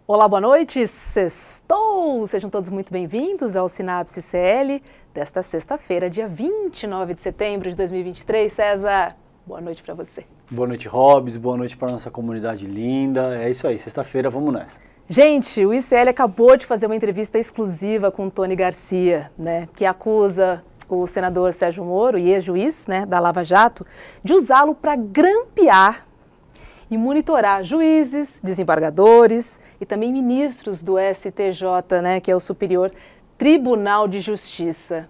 Olá, boa noite, sextou! Sejam todos muito bem-vindos ao Sinapse CL desta sexta-feira, dia 29 de setembro de 2023. César, boa noite para você. Boa noite, Robs, boa noite para nossa comunidade linda. É isso aí, sexta-feira, vamos nessa. Gente, o ICL acabou de fazer uma entrevista exclusiva com o Tony Garcia, né, que acusa o senador Sérgio Moro, e ex-juiz, né, da Lava Jato, de usá-lo para grampear e monitorar juízes, desembargadores e também ministros do STJ, né, que é o Superior Tribunal de Justiça.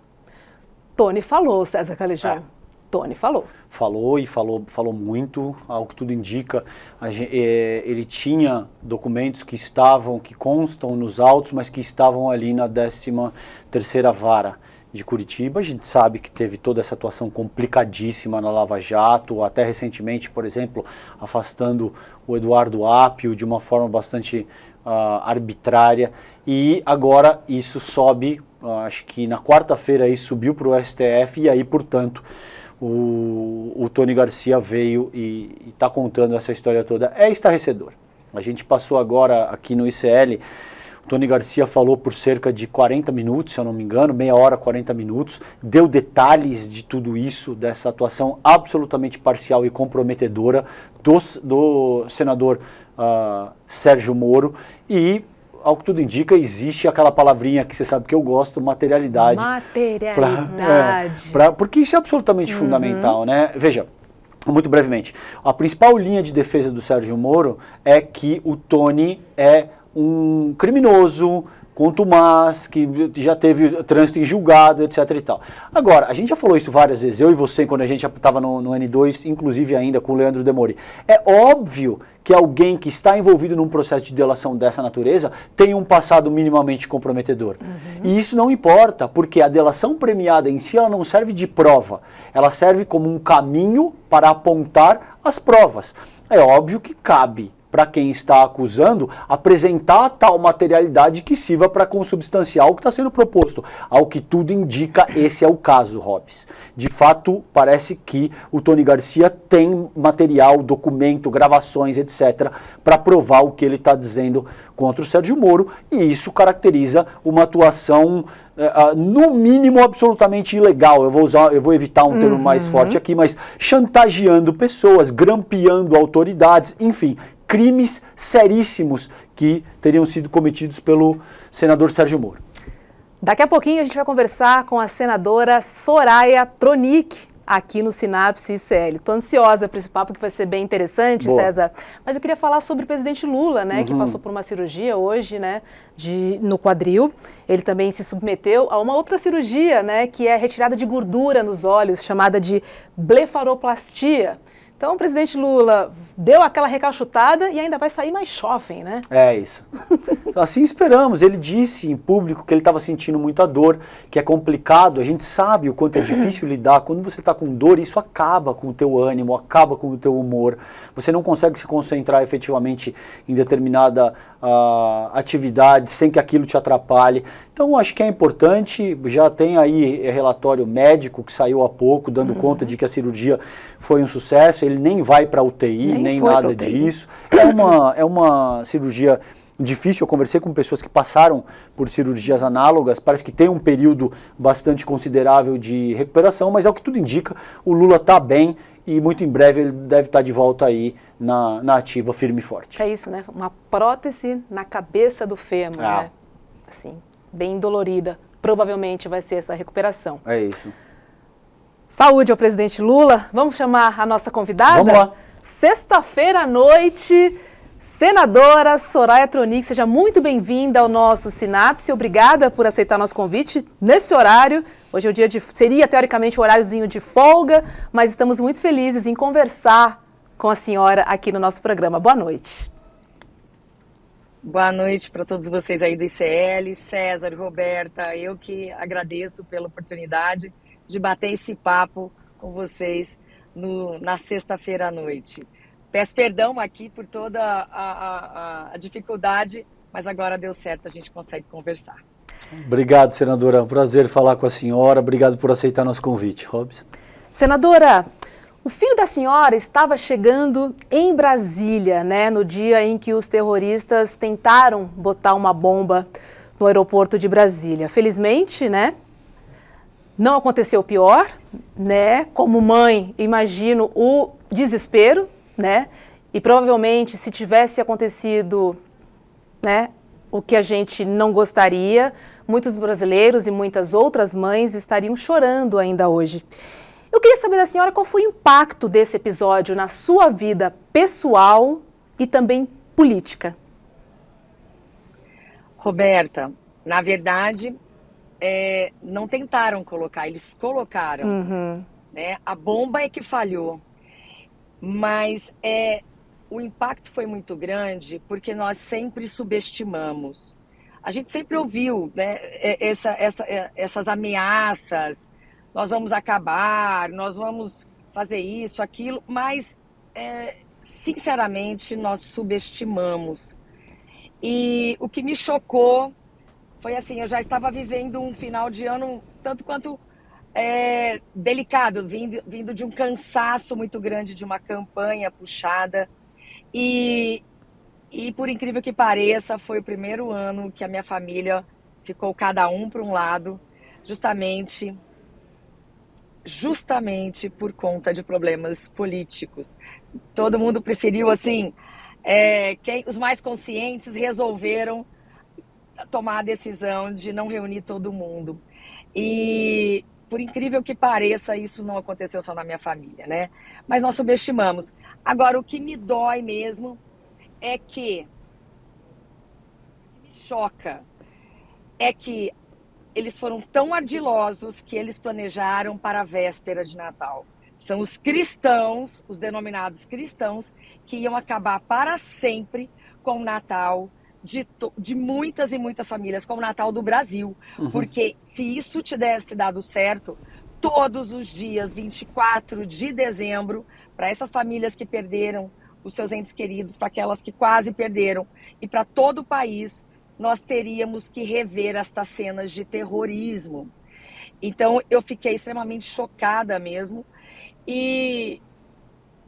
Tony falou, César Calejão. Tony falou. Falou e falou muito, ao que tudo indica. Ele tinha documentos que constam nos autos, mas que estavam ali na 13ª Vara de Curitiba. A gente sabe que teve toda essa atuação complicadíssima na Lava Jato, até recentemente, por exemplo, afastando o Eduardo Apio de uma forma bastante arbitrária. E agora isso sobe, acho que na quarta-feira isso subiu para o STF e aí, portanto, o Tony Garcia veio e está contando essa história toda. É estarrecedor. A gente passou agora aqui no ICL, o Tony Garcia falou por cerca de 40 minutos, se eu não me engano, meia hora, 40 minutos, deu detalhes de tudo isso, dessa atuação absolutamente parcial e comprometedora do senador Sérgio Moro e, ao que tudo indica, existe aquela palavrinha que você sabe que eu gosto, materialidade. Materialidade. Porque isso é absolutamente fundamental, né? Veja, muito brevemente, a principal linha de defesa do Sérgio Moro é que o Tony é um criminoso, contumaz, que já teve trânsito em julgado, etc e tal. Agora, a gente já falou isso várias vezes, eu e você, quando a gente estava no N2, inclusive ainda com o Leandro Demori. É óbvio que alguém que está envolvido num processo de delação dessa natureza tem um passado minimamente comprometedor. E isso não importa, porque a delação premiada em si ela não serve de prova, ela serve como um caminho para apontar as provas. É óbvio que cabe para quem está acusando, apresentar tal materialidade que sirva para consubstanciar o que está sendo proposto. Ao que tudo indica, esse é o caso, Robs. De fato, parece que o Tony Garcia tem material, documento, gravações, etc., para provar o que ele está dizendo contra o Sérgio Moro, e isso caracteriza uma atuação, no mínimo, absolutamente ilegal. Eu vou evitar um termo mais forte aqui, mas chantageando pessoas, grampeando autoridades, enfim, crimes seríssimos que teriam sido cometidos pelo senador Sérgio Moro. Daqui a pouquinho a gente vai conversar com a senadora Soraya Tronic, aqui no Sinapse ICL. Estou ansiosa para esse papo que vai ser bem interessante, Boa. César. Mas eu queria falar sobre o presidente Lula, né, que passou por uma cirurgia hoje, né, no quadril. Ele também se submeteu a uma outra cirurgia, né, que é retirada de gordura nos olhos, chamada de blefaroplastia. Então o presidente Lula deu aquela recalchutada e ainda vai sair mais jovem, né? É isso. Assim esperamos. Ele disse em público que ele estava sentindo muita dor, que é complicado. A gente sabe o quanto é difícil lidar. Quando você está com dor, isso acaba com o teu ânimo, acaba com o teu humor. Você não consegue se concentrar efetivamente em determinada atividade sem que aquilo te atrapalhe. Então acho que é importante. Já tem aí relatório médico que saiu há pouco, dando conta de que a cirurgia foi um sucesso. Ele nem vai para UTI, nem nada disso. É uma cirurgia difícil. Eu conversei com pessoas que passaram por cirurgias análogas, parece que tem um período bastante considerável de recuperação, mas ao que tudo indica, o Lula está bem e muito em breve ele deve estar de volta aí na ativa, firme e forte. É isso, né? Uma prótese na cabeça do fêmur, né? Assim, bem dolorida. Provavelmente vai ser essa recuperação. É isso. Saúde ao presidente Lula. Vamos chamar a nossa convidada? Vamos lá. Sexta-feira à noite, senadora Soraya Tronic, seja muito bem-vinda ao nosso Sinapse. Obrigada por aceitar nosso convite nesse horário. Hoje é o dia seria teoricamente o horáriozinho de folga, mas estamos muito felizes em conversar com a senhora aqui no nosso programa. Boa noite. Boa noite para todos vocês aí do ICL, César, Roberta, eu que agradeço pela oportunidade de bater esse papo com vocês na sexta-feira à noite. Peço perdão aqui por toda a dificuldade, mas agora deu certo, a gente consegue conversar. Obrigado, senadora. É um prazer falar com a senhora. Obrigado por aceitar nosso convite. Robs. Senadora, O filho da senhora estava chegando em Brasília, né, no dia em que os terroristas tentaram botar uma bomba no aeroporto de Brasília. Felizmente, né, não aconteceu o pior, né? Como mãe, imagino o desespero, né? E provavelmente, se tivesse acontecido, né, o que a gente não gostaria, muitos brasileiros e muitas outras mães estariam chorando ainda hoje. Eu queria saber da senhora qual foi o impacto desse episódio na sua vida pessoal e também política. Roberta, na verdade, não tentaram colocar, eles colocaram. Né? A bomba é que falhou, mas o impacto foi muito grande porque nós sempre subestimamos. A gente sempre ouviu, né, essas ameaças, nós vamos acabar, nós vamos fazer isso, aquilo, mas, sinceramente, nós subestimamos. E o que me chocou foi assim, eu já estava vivendo um final de ano tanto quanto delicado, vindo de um cansaço muito grande, de uma campanha puxada. E por incrível que pareça, foi o primeiro ano que a minha família ficou cada um para um lado, justamente por conta de problemas políticos. Todo mundo preferiu, assim, os mais conscientes resolveram tomar a decisão de não reunir todo mundo. E, por incrível que pareça, isso não aconteceu só na minha família, né? Mas nós subestimamos. Agora, o que me dói mesmo é que, me choca, é que eles foram tão ardilosos que eles planejaram para a véspera de Natal. São os cristãos, os denominados cristãos, que iam acabar para sempre com o Natal de muitas e muitas famílias, com o Natal do Brasil. Porque se isso tivesse dado certo, todos os dias, 24 de dezembro, para essas famílias que perderam os seus entes queridos, para aquelas que quase perderam, e para todo o país, nós teríamos que rever estas cenas de terrorismo. Então, eu fiquei extremamente chocada mesmo e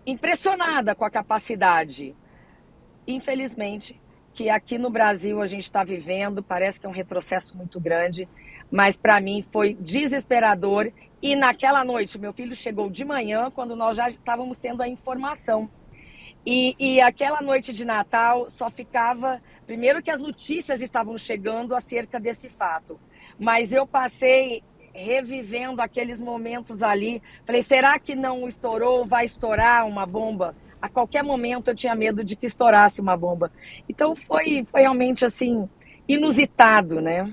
impressionada com a capacidade, infelizmente, que aqui no Brasil a gente está vivendo. Parece que é um retrocesso muito grande, mas para mim foi desesperador. E naquela noite, meu filho chegou de manhã, quando nós já estávamos tendo a informação. E aquela noite de Natal só ficava... Primeiro que as notícias estavam chegando acerca desse fato. Mas eu passei revivendo aqueles momentos ali. Falei, será que não estourou? Vai estourar uma bomba? A qualquer momento eu tinha medo de que estourasse uma bomba. Então foi realmente assim, inusitado, né?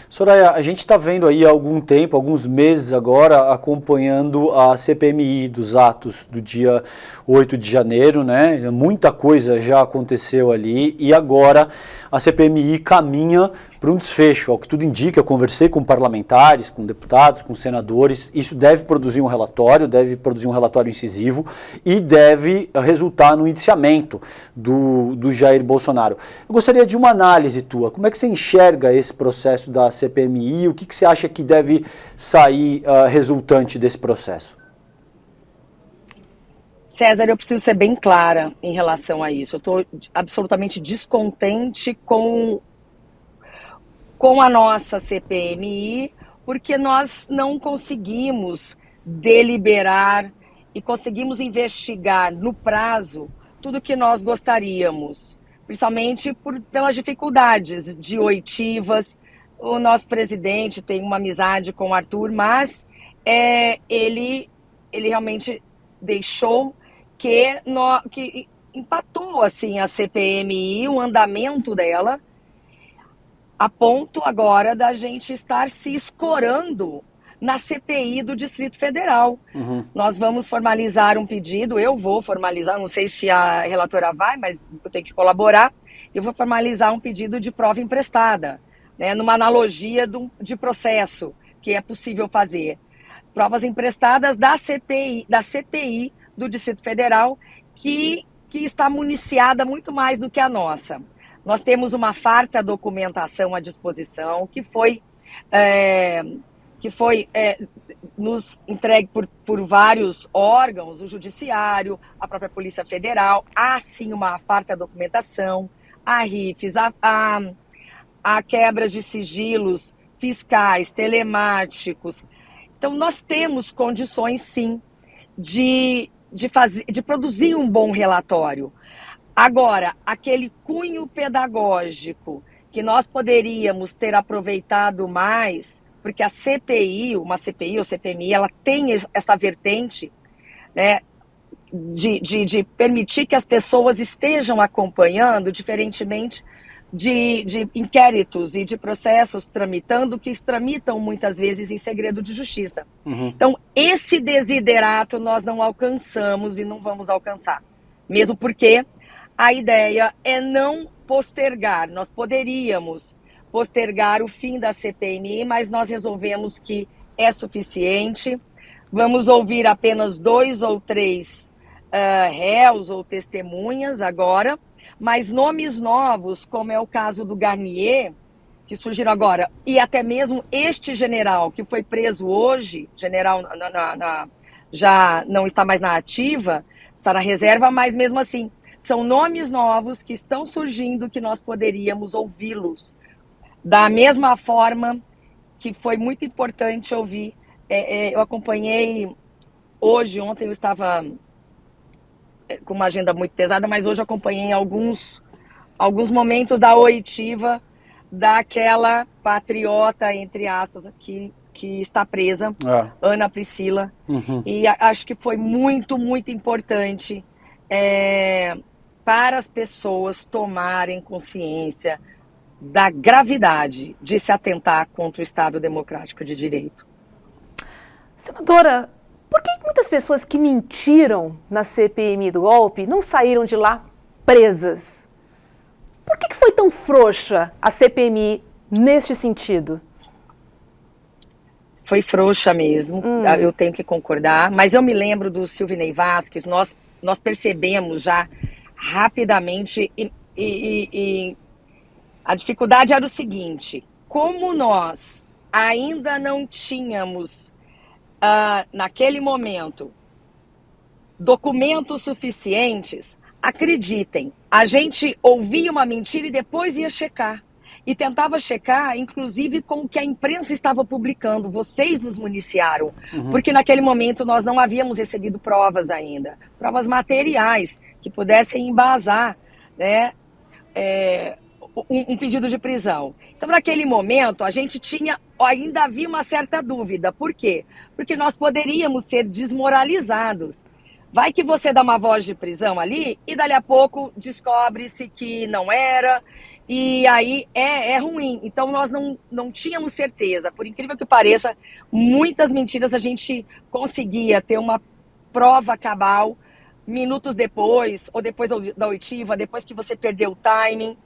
Soraya, a gente está vendo aí há algum tempo, alguns meses agora, acompanhando a CPMI dos atos do dia 8 de janeiro, né? Muita coisa já aconteceu ali e agora a CPMI caminha para um desfecho. Ao que tudo indica, eu conversei com parlamentares, com deputados, com senadores, isso deve produzir um relatório incisivo e deve resultar no indiciamento do Jair Bolsonaro. Eu gostaria de uma análise tua. Como é que você enxerga esse processo da CPMI? O que você acha que deve sair resultante desse processo? César, eu preciso ser bem clara em relação a isso. Eu estou absolutamente descontente com a nossa CPMI, porque nós não conseguimos deliberar e conseguimos investigar no prazo tudo que nós gostaríamos, principalmente pelas dificuldades de oitivas. O nosso presidente tem uma amizade com o Arthur, mas ele realmente deixou que empatou assim, a CPMI, o andamento dela, a ponto agora da gente estar se escorando na CPI do Distrito Federal. Nós vamos formalizar um pedido, eu vou formalizar, não sei se a relatora vai, mas eu tenho que colaborar, eu vou formalizar um pedido de prova emprestada, né, numa analogia de processo que é possível fazer. Provas emprestadas da CPI do Distrito Federal, que está municiada muito mais do que a nossa. Nós temos uma farta documentação à disposição, que foi nos entregue por vários órgãos, o Judiciário, a própria Polícia Federal. Há sim uma farta documentação, há rifes, há quebras de sigilos fiscais, telemáticos. Então, nós temos condições, sim, de produzir um bom relatório. Agora, aquele cunho pedagógico que nós poderíamos ter aproveitado mais, porque a CPI, uma CPI ou CPMI, ela tem essa vertente, né, de permitir que as pessoas estejam acompanhando, diferentemente de inquéritos e de processos tramitando, que tramitam muitas vezes em segredo de justiça. Então, esse desiderato nós não alcançamos e não vamos alcançar. Mesmo porque a ideia é não postergar. Nós poderíamos postergar o fim da CPMI, mas nós resolvemos que é suficiente. Vamos ouvir apenas 2 ou 3 réus ou testemunhas agora, mas nomes novos, como é o caso do Garnier, que surgiram agora, e até mesmo este general que foi preso hoje, general já não está mais na ativa, está na reserva, mas mesmo assim, são nomes novos que estão surgindo que nós poderíamos ouvi-los. Da mesma forma que foi muito importante ouvir, eu acompanhei hoje, ontem eu estava com uma agenda muito pesada, mas hoje eu acompanhei alguns momentos da oitiva daquela patriota, entre aspas, que está presa, Ana Priscila. E acho que foi muito, muito importante para as pessoas tomarem consciência da gravidade de se atentar contra o Estado Democrático de Direito. Senadora, por que muitas pessoas que mentiram na CPMI do golpe não saíram de lá presas? Por que foi tão frouxa a CPMI neste sentido? Foi frouxa mesmo, eu tenho que concordar, mas eu me lembro do Silvinei Vasquez, nós percebemos já rapidamente e a dificuldade era o seguinte: como nós ainda não tínhamos, naquele momento, documentos suficientes, acreditem, a gente ouvia uma mentira e depois ia checar. E tentava checar, inclusive, com o que a imprensa estava publicando. Vocês nos municiaram, porque naquele momento nós não havíamos recebido provas ainda, provas materiais que pudessem embasar, né, um pedido de prisão. Então, naquele momento, a gente ainda havia uma certa dúvida. Por quê? Porque nós poderíamos ser desmoralizados. Vai que você dá uma voz de prisão ali e dali a pouco descobre-se que não era, e aí é ruim. Então nós não tínhamos certeza. Por incrível que pareça, muitas mentiras a gente conseguia ter uma prova cabal minutos depois, ou depois da oitiva, depois que você perdeu o timing.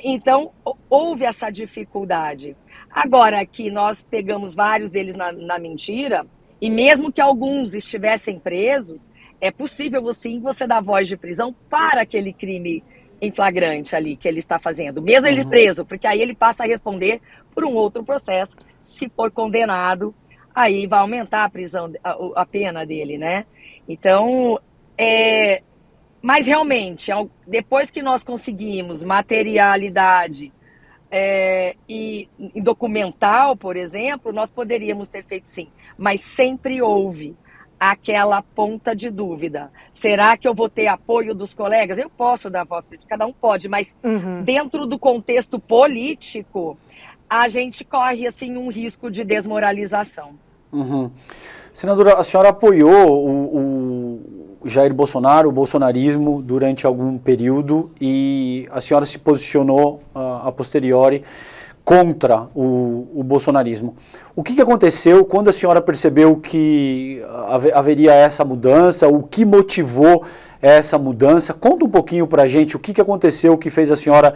Então houve essa dificuldade. Agora que nós pegamos vários deles na mentira, e mesmo que alguns estivessem presos, é possível sim você dar voz de prisão para aquele crime em flagrante ali que ele está fazendo, mesmo ele preso, porque aí ele passa a responder por um outro processo. Se for condenado, aí vai aumentar a prisão, a pena dele, né? Então, mas realmente, depois que nós conseguimos materialidade e documental, por exemplo, nós poderíamos ter feito sim, mas sempre houve aquela ponta de dúvida. Será que eu vou ter apoio dos colegas? Eu posso dar voz, cada um pode, mas dentro do contexto político, a gente corre assim um risco de desmoralização. Senadora, a senhora apoiou o Jair Bolsonaro, o bolsonarismo, durante algum período, e a senhora se posicionou a posteriori contra o bolsonarismo. O que aconteceu quando a senhora percebeu que haveria essa mudança? O que motivou essa mudança? Conta um pouquinho pra gente o que aconteceu que fez a senhora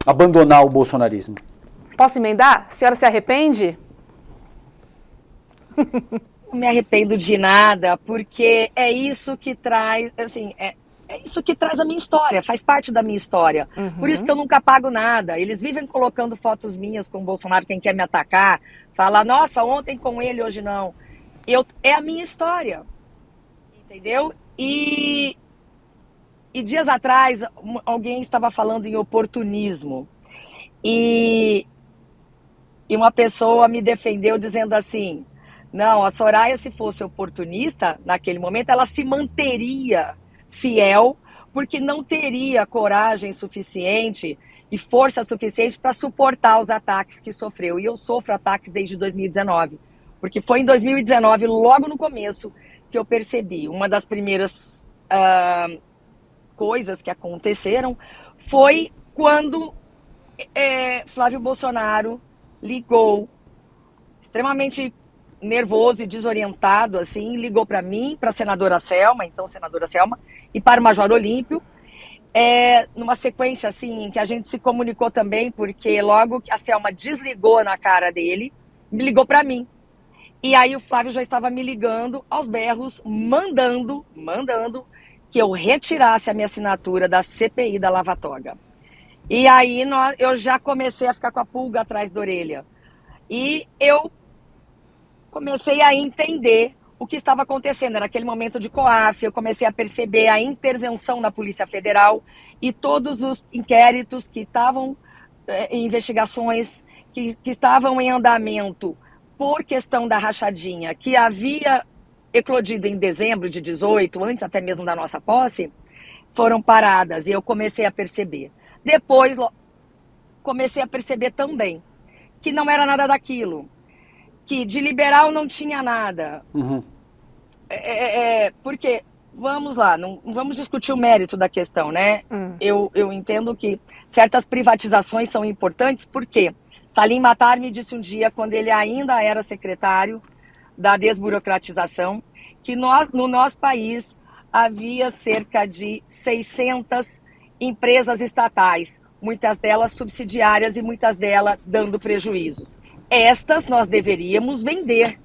abandonar o bolsonarismo. Posso emendar? A senhora se arrepende? Não me arrependo de nada, porque é isso que traz, assim, é isso que traz a minha história, faz parte da minha história. Por isso que eu nunca apago nada. Eles vivem colocando fotos minhas com o Bolsonaro, quem quer me atacar, fala, nossa, ontem com ele, hoje não. É a minha história, entendeu? E dias atrás, alguém estava falando em oportunismo. E uma pessoa me defendeu dizendo assim, não, a Soraya, se fosse oportunista, naquele momento, ela se manteria fiel, porque não teria coragem suficiente e força suficiente para suportar os ataques que sofreu. E eu sofro ataques desde 2019, porque foi em 2019, logo no começo, que eu percebi. Uma das primeiras coisas que aconteceram foi quando Flávio Bolsonaro ligou, extremamente nervoso e desorientado, assim, ligou para mim, para a senadora Selma, então senadora Selma, e para o Major Olímpio, numa sequência, assim, em que a gente se comunicou também, porque logo que a Selma desligou na cara dele, me ligou para mim. E aí o Flávio já estava me ligando aos berros, mandando que eu retirasse a minha assinatura da CPI da Lava Toga. E aí eu já comecei a ficar com a pulga atrás da orelha. E eu comecei a entender o que estava acontecendo. Naquele momento de COAF, eu comecei a perceber a intervenção na Polícia Federal e todos os inquéritos que estavam, investigações que estavam em andamento por questão da rachadinha, que havia eclodido em dezembro de 18, antes até mesmo da nossa posse, foram paradas e eu comecei a perceber. Depois, comecei a perceber também que não era nada daquilo, que de liberal não tinha nada. Porque, vamos lá, não vamos discutir o mérito da questão, né? Eu entendo que certas privatizações são importantes, porque Salim Matar me disse um dia, quando ele ainda era secretário da desburocratização, que no nosso país havia cerca de 600 empresas estatais, muitas delas subsidiárias e muitas delas dando prejuízos. Estas nós deveríamos vender.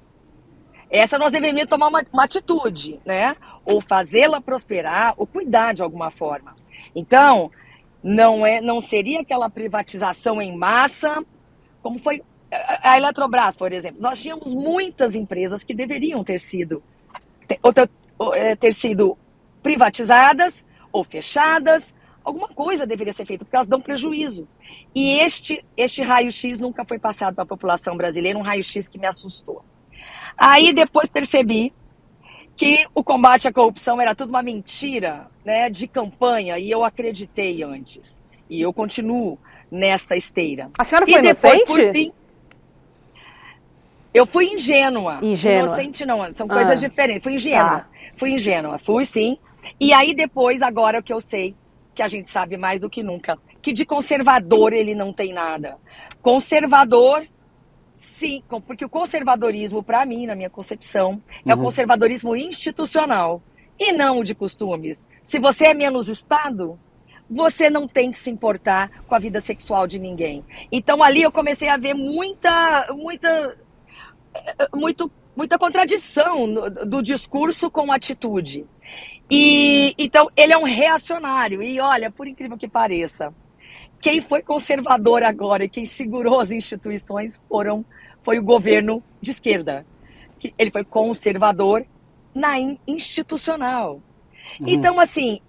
Essa nós deveríamos tomar uma atitude, né? Ou fazê-la prosperar, ou cuidar de alguma forma. Então, não seria aquela privatização em massa, como foi a Eletrobras, por exemplo. Nós tínhamos muitas empresas que deveriam ter sido privatizadas ou fechadas. Alguma coisa deveria ser feita, porque elas dão prejuízo. E este raio-x nunca foi passado para a população brasileira, um raio-x que me assustou. Aí depois percebi que o combate à corrupção era tudo uma mentira, né, de campanha, e eu acreditei antes. E eu continuo nessa esteira. A senhora foi depois, inocente? Por fim, eu fui ingênua. Inocente não, são coisas diferentes. Fui ingênua. Tá. Fui ingênua, fui sim. E aí depois, agora que eu sei, que a gente sabe mais do que nunca, que de conservador ele não tem nada. Conservador, sim, porque o conservadorismo, para mim, na minha concepção, é o conservadorismo institucional e não o de costumes. Se você é menos Estado, você não tem que se importar com a vida sexual de ninguém. Então ali eu comecei a ver muita contradição do discurso com a atitude. E então ele é um reacionário. E olha, por incrível que pareça, quem foi conservador agora e quem segurou as instituições foi o governo de esquerda. Ele foi conservador na institucional. Então, assim,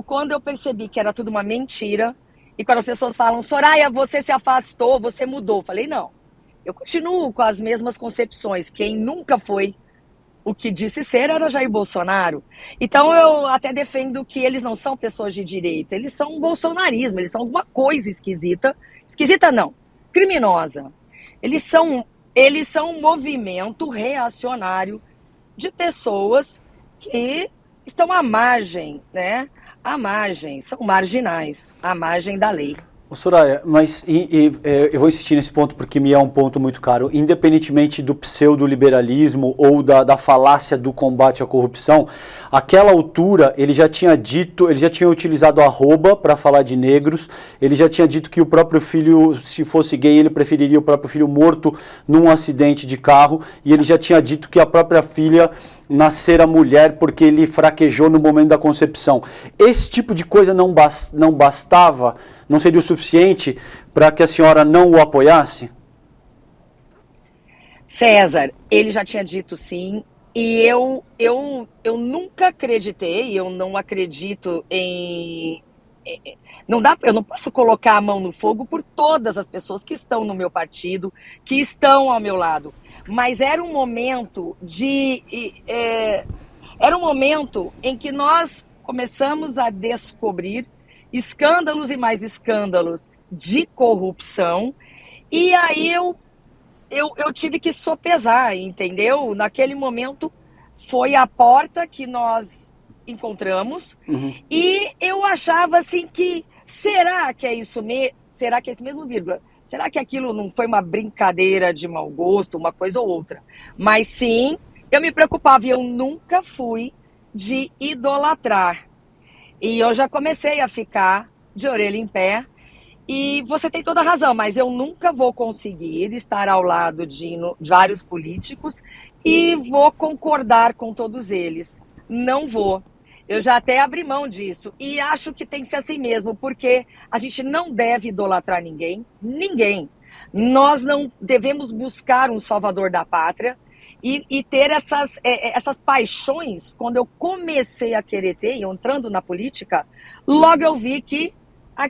quando eu percebi que era tudo uma mentira, e quando as pessoas falam, Soraya, você se afastou, você mudou, eu falei, não, eu continuo com as mesmas concepções. Quem nunca foi o que disse ser era Jair Bolsonaro. Então eu até defendo que eles não são pessoas de direita, eles são um bolsonarismo, eles são alguma coisa esquisita. Esquisita não, criminosa. Eles são um movimento reacionário de pessoas que estão à margem, né? À margem, são marginais, à margem da lei. Soraya, mas eu vou insistir nesse ponto porque me é um ponto muito caro. Independentemente do pseudo-liberalismo ou da falácia do combate à corrupção, àquela altura ele já tinha utilizado arroba para falar de negros, ele já tinha dito que o próprio filho, se fosse gay, ele preferiria o próprio filho morto num acidente de carro, e ele já tinha dito que a própria filha nascera mulher porque ele fraquejou no momento da concepção. Esse tipo de coisa não bastava? Não seria o suficiente para que a senhora não o apoiasse? César, ele já tinha dito sim, e eu nunca acreditei, eu não acredito em... eu não posso colocar a mão no fogo por todas as pessoas que estão no meu partido, que estão ao meu lado. Mas era um momento era um momento em que nós começamos a descobrir escândalos e mais escândalos de corrupção, e aí eu tive que sopesar, entendeu? Naquele momento foi a porta que nós encontramos, e eu achava assim que, será que é isso mesmo? Será que é esse mesmo vírgula? Será que aquilo não foi uma brincadeira de mau gosto, uma coisa ou outra? Mas sim, eu me preocupava e eu nunca fui de idolatrar. E eu já comecei a ficar de orelha em pé. E você tem toda a razão, mas eu nunca vou conseguir estar ao lado de vários políticos e vou concordar com todos eles. Não vou. Eu já até abri mão disso e acho que tem que ser assim mesmo, porque a gente não deve idolatrar ninguém, ninguém. Nós não devemos buscar um salvador da pátria e ter essas paixões. Quando eu comecei a querer ter, entrando na política, logo eu vi que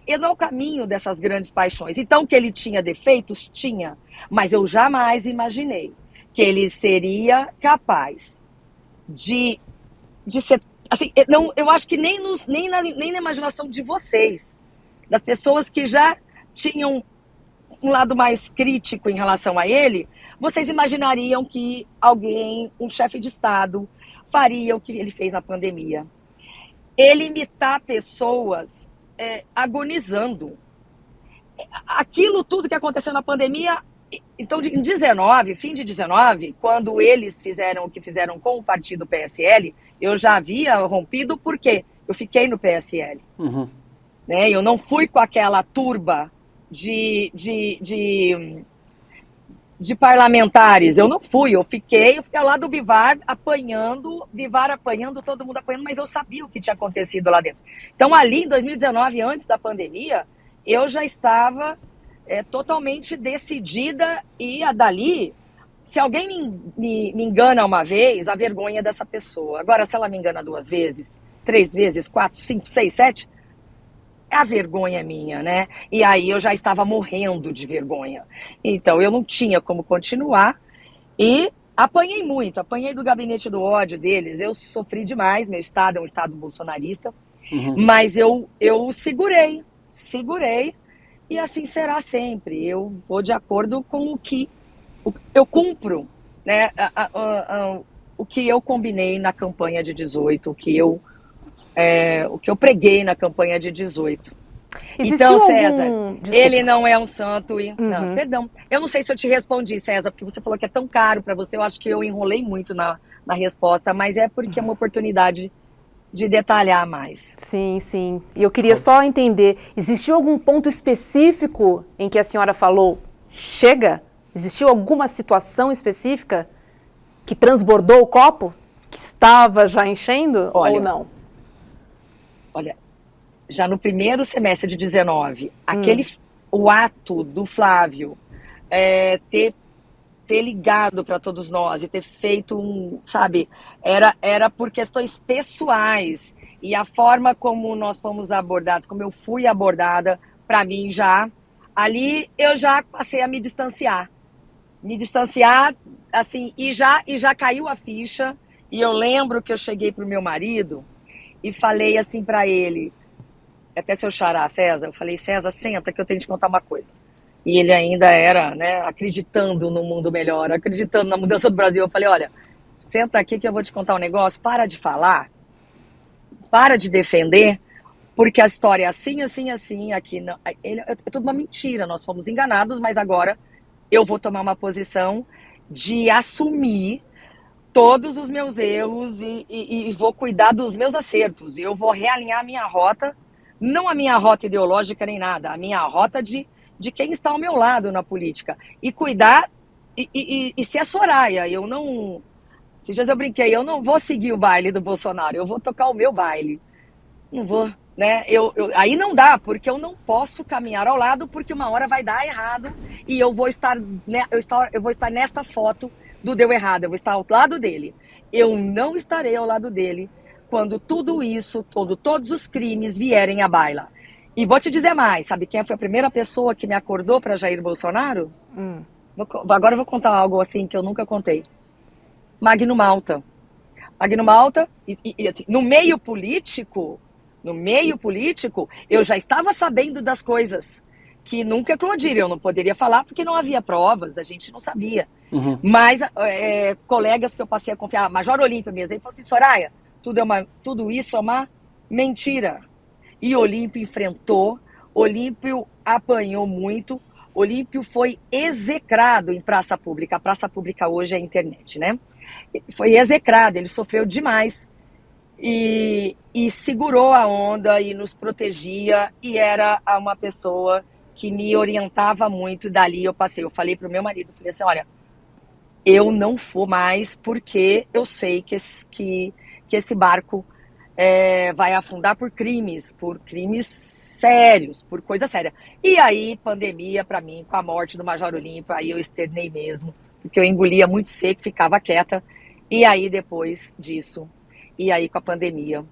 eu não é o caminho dessas grandes paixões. Então, que ele tinha defeitos? Tinha, mas eu jamais imaginei que ele seria capaz de ser... Assim, eu acho que nem na imaginação de vocês, das pessoas que já tinham um lado mais crítico em relação a ele, vocês imaginariam que alguém, um chefe de Estado, faria o que ele fez na pandemia. Ele imitar pessoas agonizando. Aquilo tudo que aconteceu na pandemia. Então, em 19, fim de 19, quando eles fizeram o que fizeram com o partido PSL, eu já havia rompido porque eu fiquei no PSL. Né? Eu não fui com aquela turba de parlamentares. Eu não fui, eu fiquei lá do Bivar apanhando, todo mundo apanhando, mas eu sabia o que tinha acontecido lá dentro. Então, ali em 2019, antes da pandemia, eu já estava totalmente decidida, e dali, se alguém me engana uma vez, a vergonha dessa pessoa. Agora, se ela me engana 2 vezes, 3 vezes, 4, 5, 6, 7, a vergonha é minha, né? E aí eu já estava morrendo de vergonha. Então, eu não tinha como continuar e apanhei muito, apanhei do gabinete do ódio deles, eu sofri demais, meu estado é um estado bolsonarista, mas eu segurei, e assim será sempre. Eu vou de acordo com o que eu cumpro, né? O que eu combinei na campanha de 18, o que eu preguei na campanha de 18. Então, César, ele não é um santo e... Não, perdão. Eu não sei se eu te respondi, César, porque você falou que é tão caro para você. Eu acho que eu enrolei muito na resposta, mas é porque é uma oportunidade de detalhar mais. Sim, sim. E eu queria só entender, existiu algum ponto específico em que a senhora falou, chega? Existiu alguma situação específica que transbordou o copo? Que estava já enchendo ou não? Olha, já no primeiro semestre de 19, o ato do Flávio ter ligado para todos nós e ter feito sabe, era por questões pessoais, e a forma como nós fomos abordados, como eu fui abordada, para mim ali eu já passei a me distanciar, assim, e já caiu a ficha. E eu lembro que eu cheguei pro meu marido e falei assim para ele, até seu xará, César, eu falei, César, senta que eu tenho que te contar uma coisa. E ele ainda era, né, acreditando no mundo melhor, acreditando na mudança do Brasil. Eu falei, olha, senta aqui que eu vou te contar um negócio, para de falar, para de defender porque a história é assim, assim, assim, aqui não, é tudo uma mentira, nós fomos enganados, mas agora eu vou tomar uma posição de assumir todos os meus erros e vou cuidar dos meus acertos. Eu vou realinhar a minha rota, não a minha rota ideológica nem nada, a minha rota de quem está ao meu lado na política. E cuidar e ser a Soraya. Eu não... Esses dias eu brinquei, eu não vou seguir o baile do Bolsonaro, eu vou tocar o meu baile. Não vou, né? Aí não dá, porque eu não posso caminhar ao lado, porque uma hora vai dar errado e eu vou estar, né, eu vou estar nesta foto do deu errado, eu vou estar ao lado dele. Eu não estarei ao lado dele quando tudo isso, todos os crimes vierem à baila. E vou te dizer mais, sabe quem foi a primeira pessoa que me acordou para Jair Bolsonaro? Agora eu vou contar algo assim que eu nunca contei. Magno Malta. Magno Malta, assim, no meio político, eu já estava sabendo das coisas que nunca eclodiram. Eu não poderia falar porque não havia provas, a gente não sabia. Uhum. Mas colegas que eu passei a confiar, Major Olímpio mesmo, ele falou assim, Soraya, tudo isso é uma mentira. E Olímpio enfrentou, Olímpio apanhou muito, Olímpio foi execrado em praça pública. A praça pública hoje é a internet, né? Foi execrado, ele sofreu demais. E segurou a onda e nos protegia, e era uma pessoa que me orientava muito. Dali eu falei pro meu marido, falei assim, olha, eu não vou mais porque eu sei que esse barco vai afundar por crimes sérios, por coisa séria. E aí, pandemia pra mim, com a morte do Major Olímpio, aí eu externei mesmo, porque eu engolia muito seco, ficava quieta, e aí depois disso... E aí com a pandemia,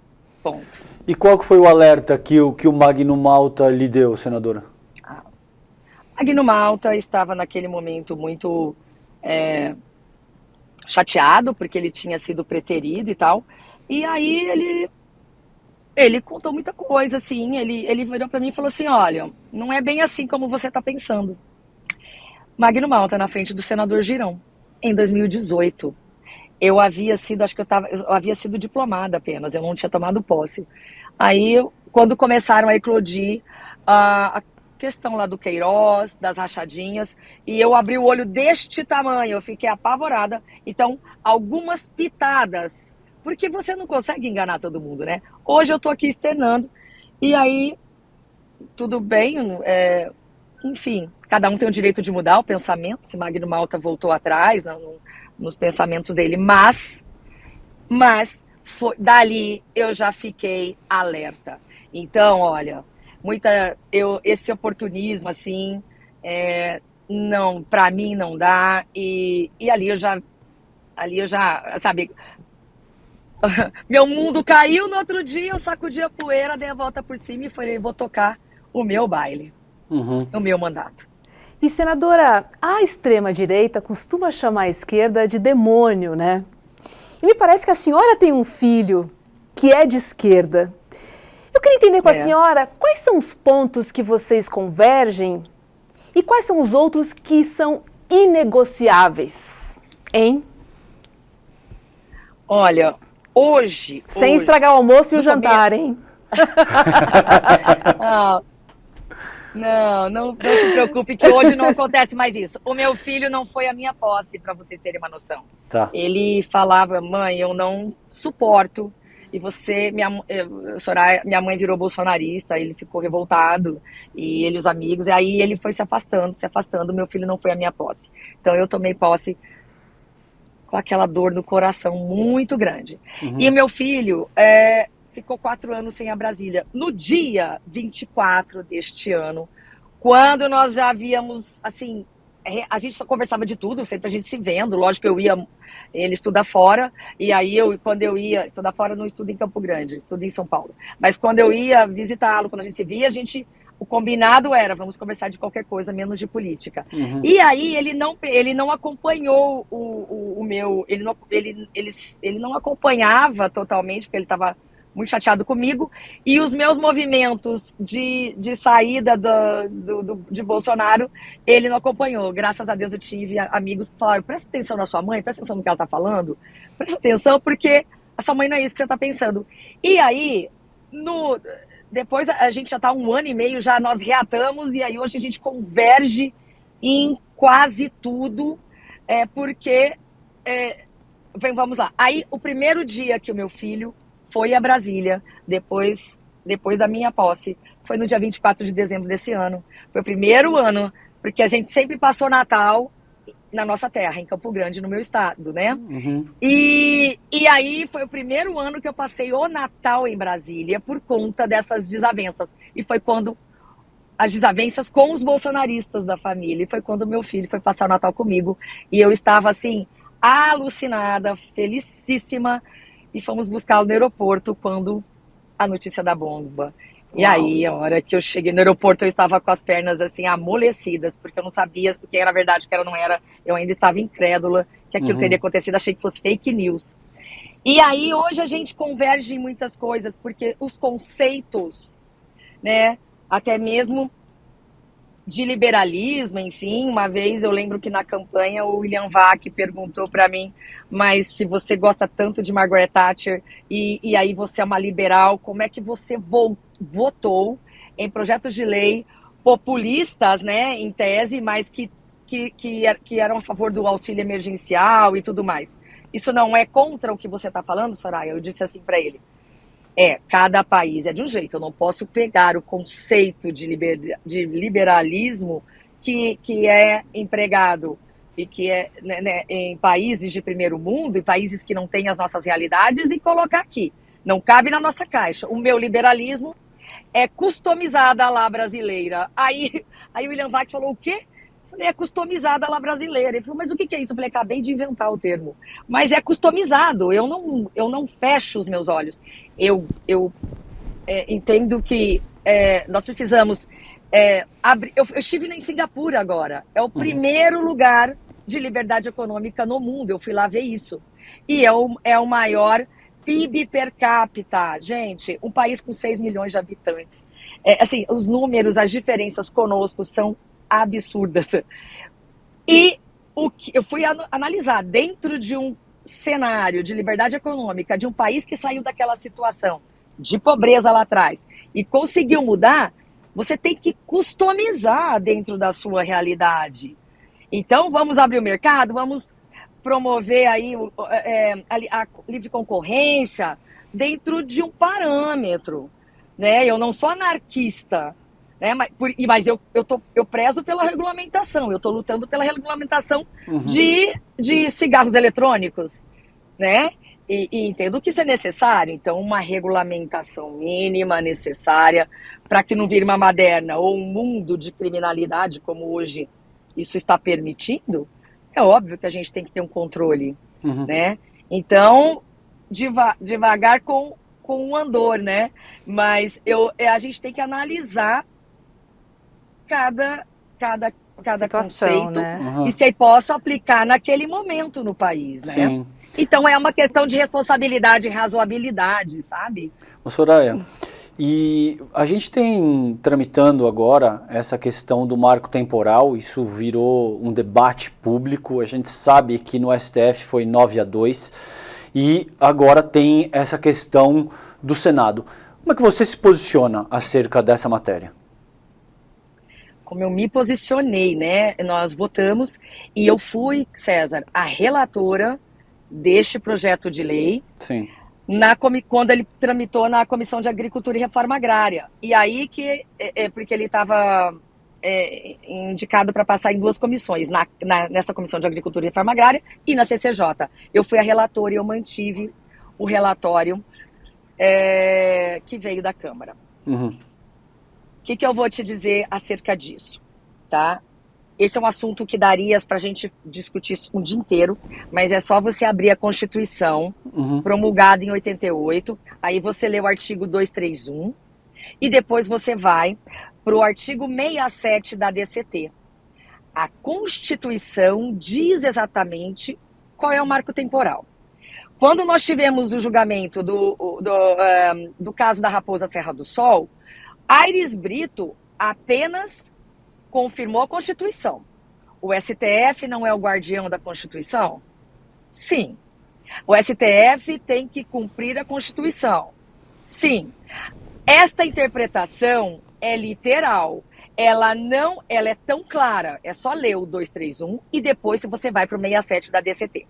ponto. E qual que foi o alerta que o Magno Malta lhe deu, senadora? Magno Malta estava naquele momento muito chateado, porque ele tinha sido preterido e tal. E aí ele contou muita coisa, assim, ele virou para mim e falou assim, olha, não é bem assim como você está pensando. Magno Malta na frente do senador Girão, em 2018. Eu havia sido, eu havia sido diplomada apenas, eu não tinha tomado posse. Aí, quando começaram a eclodir a questão lá do Queiroz, das rachadinhas, e eu abri o olho deste tamanho, eu fiquei apavorada. Então, algumas pitadas, porque você não consegue enganar todo mundo, né? Hoje eu tô aqui externando, e aí, tudo bem, enfim, cada um tem o direito de mudar o pensamento, se Magno Malta voltou atrás, nos pensamentos dele, mas dali eu já fiquei alerta. Então, olha, esse oportunismo, assim, não, pra mim não dá, e ali eu já, sabe, meu mundo caiu. No outro dia eu sacudi a poeira, dei a volta por cima e falei, vou tocar o meu baile, o meu mandato. E, senadora, a extrema-direita costuma chamar a esquerda de demônio, né? E me parece que a senhora tem um filho que é de esquerda. Eu queria entender com a senhora quais são os pontos que vocês convergem e quais são os outros que são inegociáveis, hein? Olha, hoje... Sem estragar o almoço e o jantar, hein? Não se preocupe que hoje não acontece mais isso. O meu filho não foi a minha posse, para vocês terem uma noção. Tá. Ele falava, mãe, eu não suporto. E minha mãe virou bolsonarista, ele ficou revoltado, e ele, os amigos, e aí ele foi se afastando, meu filho não foi a minha posse. Então eu tomei posse com aquela dor no coração muito grande. E o meu filho... ficou 4 anos sem a Brasília. No dia 24 deste ano, quando nós já havíamos, assim, a gente só conversava de tudo, sempre a gente se vendo, lógico que ele estuda fora, e aí quando eu ia estudar fora, não estudo em Campo Grande, estudo em São Paulo. Mas quando eu ia visitá-lo, quando a gente se via, o combinado era, vamos conversar de qualquer coisa, menos de política. E aí ele não acompanhou ele não acompanhava totalmente, porque ele estava muito chateado comigo, e os meus movimentos de saída de Bolsonaro, ele não acompanhou. Graças a Deus eu tive amigos que falaram, presta atenção na sua mãe, presta atenção no que ela está falando, presta atenção porque a sua mãe não é isso que você está pensando. E aí, depois a gente já está há 1 ano e meio, já nós reatamos, e aí hoje a gente converge em quase tudo, porque, vamos lá, aí o primeiro dia que o meu filho foi a Brasília, depois da minha posse, foi no dia 24 de dezembro desse ano, foi o primeiro ano, porque a gente sempre passou Natal na nossa terra, em Campo Grande, no meu estado, né? Uhum. E aí foi o primeiro ano que eu passei o Natal em Brasília por conta dessas desavenças. E foi quando as desavenças com os bolsonaristas da família. E foi quando meu filho foi passar o Natal comigo. E eu estava, assim, alucinada, felicíssima. E fomos buscá-lo no aeroporto quando a notícia da bomba. E aí, a hora que eu cheguei no aeroporto, eu estava com as pernas, assim, amolecidas, porque eu não sabia porque era verdade, que era não era. Eu ainda estava incrédula que aquilo teria acontecido, achei que fosse fake news. E aí, hoje a gente converge em muitas coisas, porque os conceitos, né, até mesmo de liberalismo, enfim, uma vez eu lembro que na campanha o William Vac perguntou para mim, mas se você gosta tanto de Margaret Thatcher e aí você é uma liberal, como é que você votou em projetos de lei populistas, né, em tese, mas que eram a favor do auxílio emergencial e tudo mais? Isso não é contra o que você está falando, Soraya? Eu disse assim para ele. Cada país é de um jeito. Eu não posso pegar o conceito de liberalismo que é empregado e que é, né, em países de primeiro mundo, em países que não têm as nossas realidades, e colocar aqui. Não cabe na nossa caixa. O meu liberalismo é customizada à la brasileira. Aí o William Vac falou, o quê? Eu falei, é customizada à la brasileira. Ele falou, mas o que é isso? Eu falei, acabei de inventar o termo. Mas é customizado, eu não fecho os meus olhos. Eu entendo que nós precisamos abrir. Eu estive em Singapura agora, é o primeiro lugar de liberdade econômica no mundo, eu fui lá ver isso. E é o maior PIB per capita, gente, um país com 6 milhões de habitantes. Assim, os números, as diferenças conosco são absurdas. E eu fui analisar dentro de um cenário de liberdade econômica, de um país que saiu daquela situação de pobreza lá atrás e conseguiu mudar, você tem que customizar dentro da sua realidade. Então, vamos abrir o mercado, vamos promover aí a livre concorrência dentro de um parâmetro, né? Eu não sou anarquista, né? Mas eu prezo pela regulamentação, eu estou lutando pela regulamentação de cigarros eletrônicos, né? E entendo que isso é necessário, então uma regulamentação mínima necessária para que não vire uma baderna ou um mundo de criminalidade como hoje isso está permitindo, é óbvio que a gente tem que ter um controle, né? Então, devagar com o andor, né? Mas a gente tem que analisar cada situação, conceito, né? e se aí posso aplicar naquele momento no país, né? Sim. Então é uma questão de responsabilidade e razoabilidade, sabe? Soraya, e a gente tem tramitando agora essa questão do marco temporal, isso virou um debate público, a gente sabe que no STF foi 9-2, e agora tem essa questão do Senado. Como é que você se posiciona acerca dessa matéria? Como eu me posicionei, né? Nós votamos e eu fui, César, a relatora deste projeto de lei. Sim. Quando ele tramitou na Comissão de Agricultura e Reforma Agrária. E aí porque ele estava indicado para passar em 2 comissões, nessa Comissão de Agricultura e Reforma Agrária e na CCJ. Eu fui a relatora e eu mantive o relatório que veio da Câmara. O que eu vou te dizer acerca disso, tá? Esse é um assunto que daria para a gente discutir um dia inteiro, mas é só você abrir a Constituição, promulgada em 88, aí você lê o artigo 231, e depois você vai para o artigo 67 da DCT. A Constituição diz exatamente qual é o marco temporal. Quando nós tivemos o julgamento do caso da Raposa Serra do Sol, Aires Brito apenas confirmou a Constituição. O STF não é o guardião da Constituição? Sim. O STF tem que cumprir a Constituição? Sim. Esta interpretação é literal. Ela é tão clara. É só ler o 231 e depois você vai para o 67 da DCT.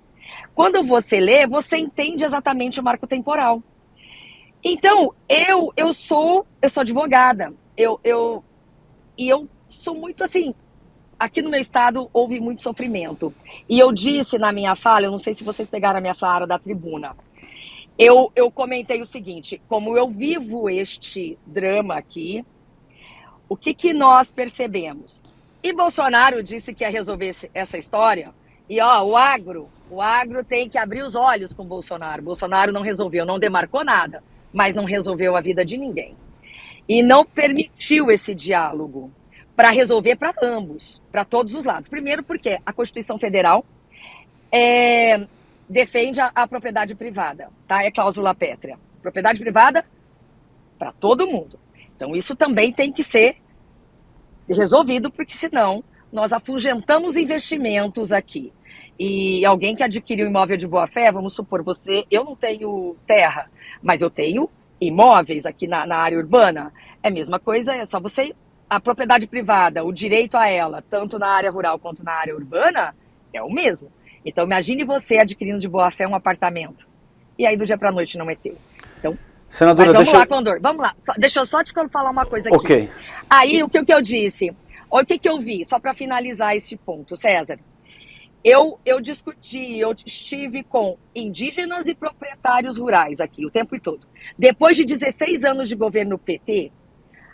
Quando você lê, você entende exatamente o marco temporal. Então, eu sou advogada. E eu sou muito assim. Aqui no meu estado houve muito sofrimento. E eu disse na minha fala, eu não sei se vocês pegaram a minha fala da tribuna, eu comentei o seguinte: como eu vivo este drama aqui, o que nós percebemos? E Bolsonaro disse que ia resolver essa história. E ó, o agro tem que abrir os olhos com Bolsonaro. Bolsonaro não resolveu, não demarcou nada, mas não resolveu a vida de ninguém. E não permitiu esse diálogo para resolver para ambos, para todos os lados. Primeiro porque a Constituição Federal defende a propriedade privada, tá? É cláusula pétrea. Propriedade privada para todo mundo. Então isso também tem que ser resolvido, porque senão nós afugentamos investimentos aqui. E alguém que adquiriu imóvel de boa fé, vamos supor, eu não tenho terra, mas eu tenho imóveis aqui na área urbana. É a mesma coisa, é só você... A propriedade privada, o direito a ela, tanto na área rural quanto na área urbana, é o mesmo. Então, imagine você adquirindo de boa fé um apartamento. E aí, do dia para a noite, não é teu. Então, senadora, mas vamos lá, Condor. Vamos lá. Deixa eu só te falar uma coisa aqui. Ok. Aí, o que eu disse? Olha o que eu vi, só para finalizar esse ponto, César. Eu discuti, eu estive com indígenas e proprietários rurais aqui o tempo todo. Depois de 16 anos de governo PT,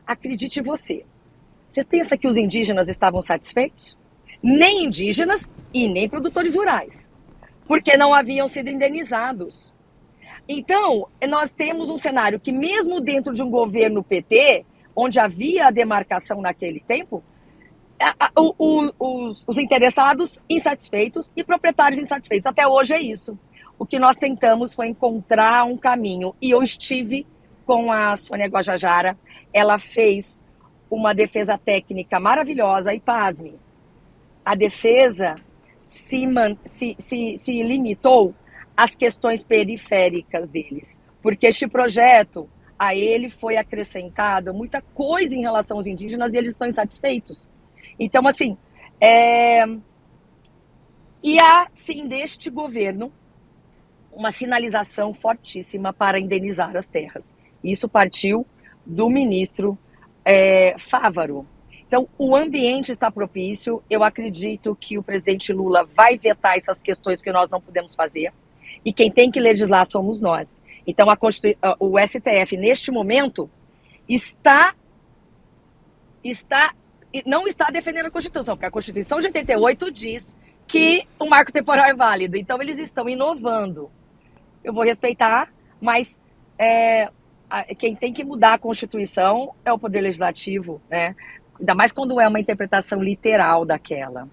acredite você pensa que os indígenas estavam satisfeitos? Nem indígenas e nem produtores rurais, porque não haviam sido indenizados. Então, nós temos um cenário que mesmo dentro de um governo PT, onde havia a demarcação naquele tempo, os interessados insatisfeitos e proprietários insatisfeitos. Até hoje é isso. O que nós tentamos foi encontrar um caminho. E eu estive com a Sônia Guajajara, ela fez uma defesa técnica maravilhosa e, pasme, a defesa se limitou às questões periféricas deles, porque este projeto, a ele foi acrescentada muita coisa em relação aos indígenas e eles estão insatisfeitos. Então, assim, e há, sim, deste governo, uma sinalização fortíssima para indenizar as terras. Isso partiu do ministro Fávaro. Então, o ambiente está propício. Eu acredito que o presidente Lula vai vetar essas questões que nós não podemos fazer. E quem tem que legislar somos nós. Então, o STF, neste momento, não está defendendo a Constituição, porque a Constituição de 88 diz que o marco temporal é válido. Então, eles estão inovando. Eu vou respeitar, mas quem tem que mudar a Constituição é o Poder Legislativo, né? Ainda mais quando é uma interpretação literal daquela.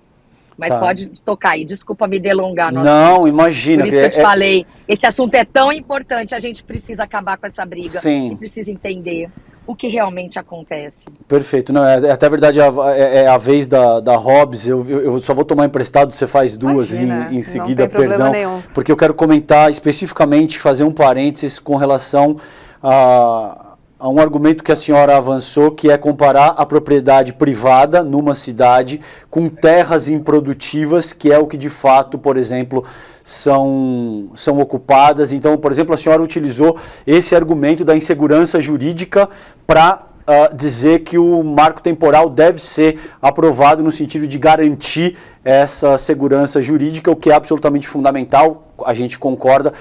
Mas tá, pode tocar aí, desculpa me delongar. Não, assunto. Imagina. Por isso que eu te falei, esse assunto é tão importante, a gente precisa acabar com essa briga. Sim. E precisa entender o que realmente acontece. Perfeito. Não, até verdade, é a vez da Hobbs, eu só vou tomar emprestado, você faz duas em seguida, perdão. Nenhum. Porque eu quero comentar especificamente, fazer um parênteses com relação a um argumento que a senhora avançou, que é comparar a propriedade privada numa cidade com terras improdutivas, que é o que de fato, por exemplo, são ocupadas. Então, por exemplo, a senhora utilizou esse argumento da insegurança jurídica para dizer que o marco temporal deve ser aprovado no sentido de garantir essa segurança jurídica, o que é absolutamente fundamental, a gente concorda,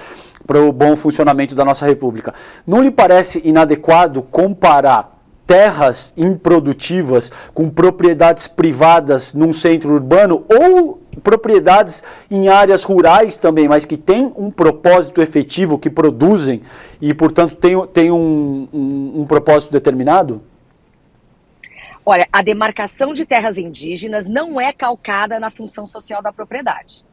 para o bom funcionamento da nossa república. Não lhe parece inadequado comparar terras improdutivas com propriedades privadas num centro urbano ou propriedades em áreas rurais também, mas que têm um propósito efetivo, que produzem e, portanto, tem um propósito determinado? Olha, a demarcação de terras indígenas não é calcada na função social da propriedade.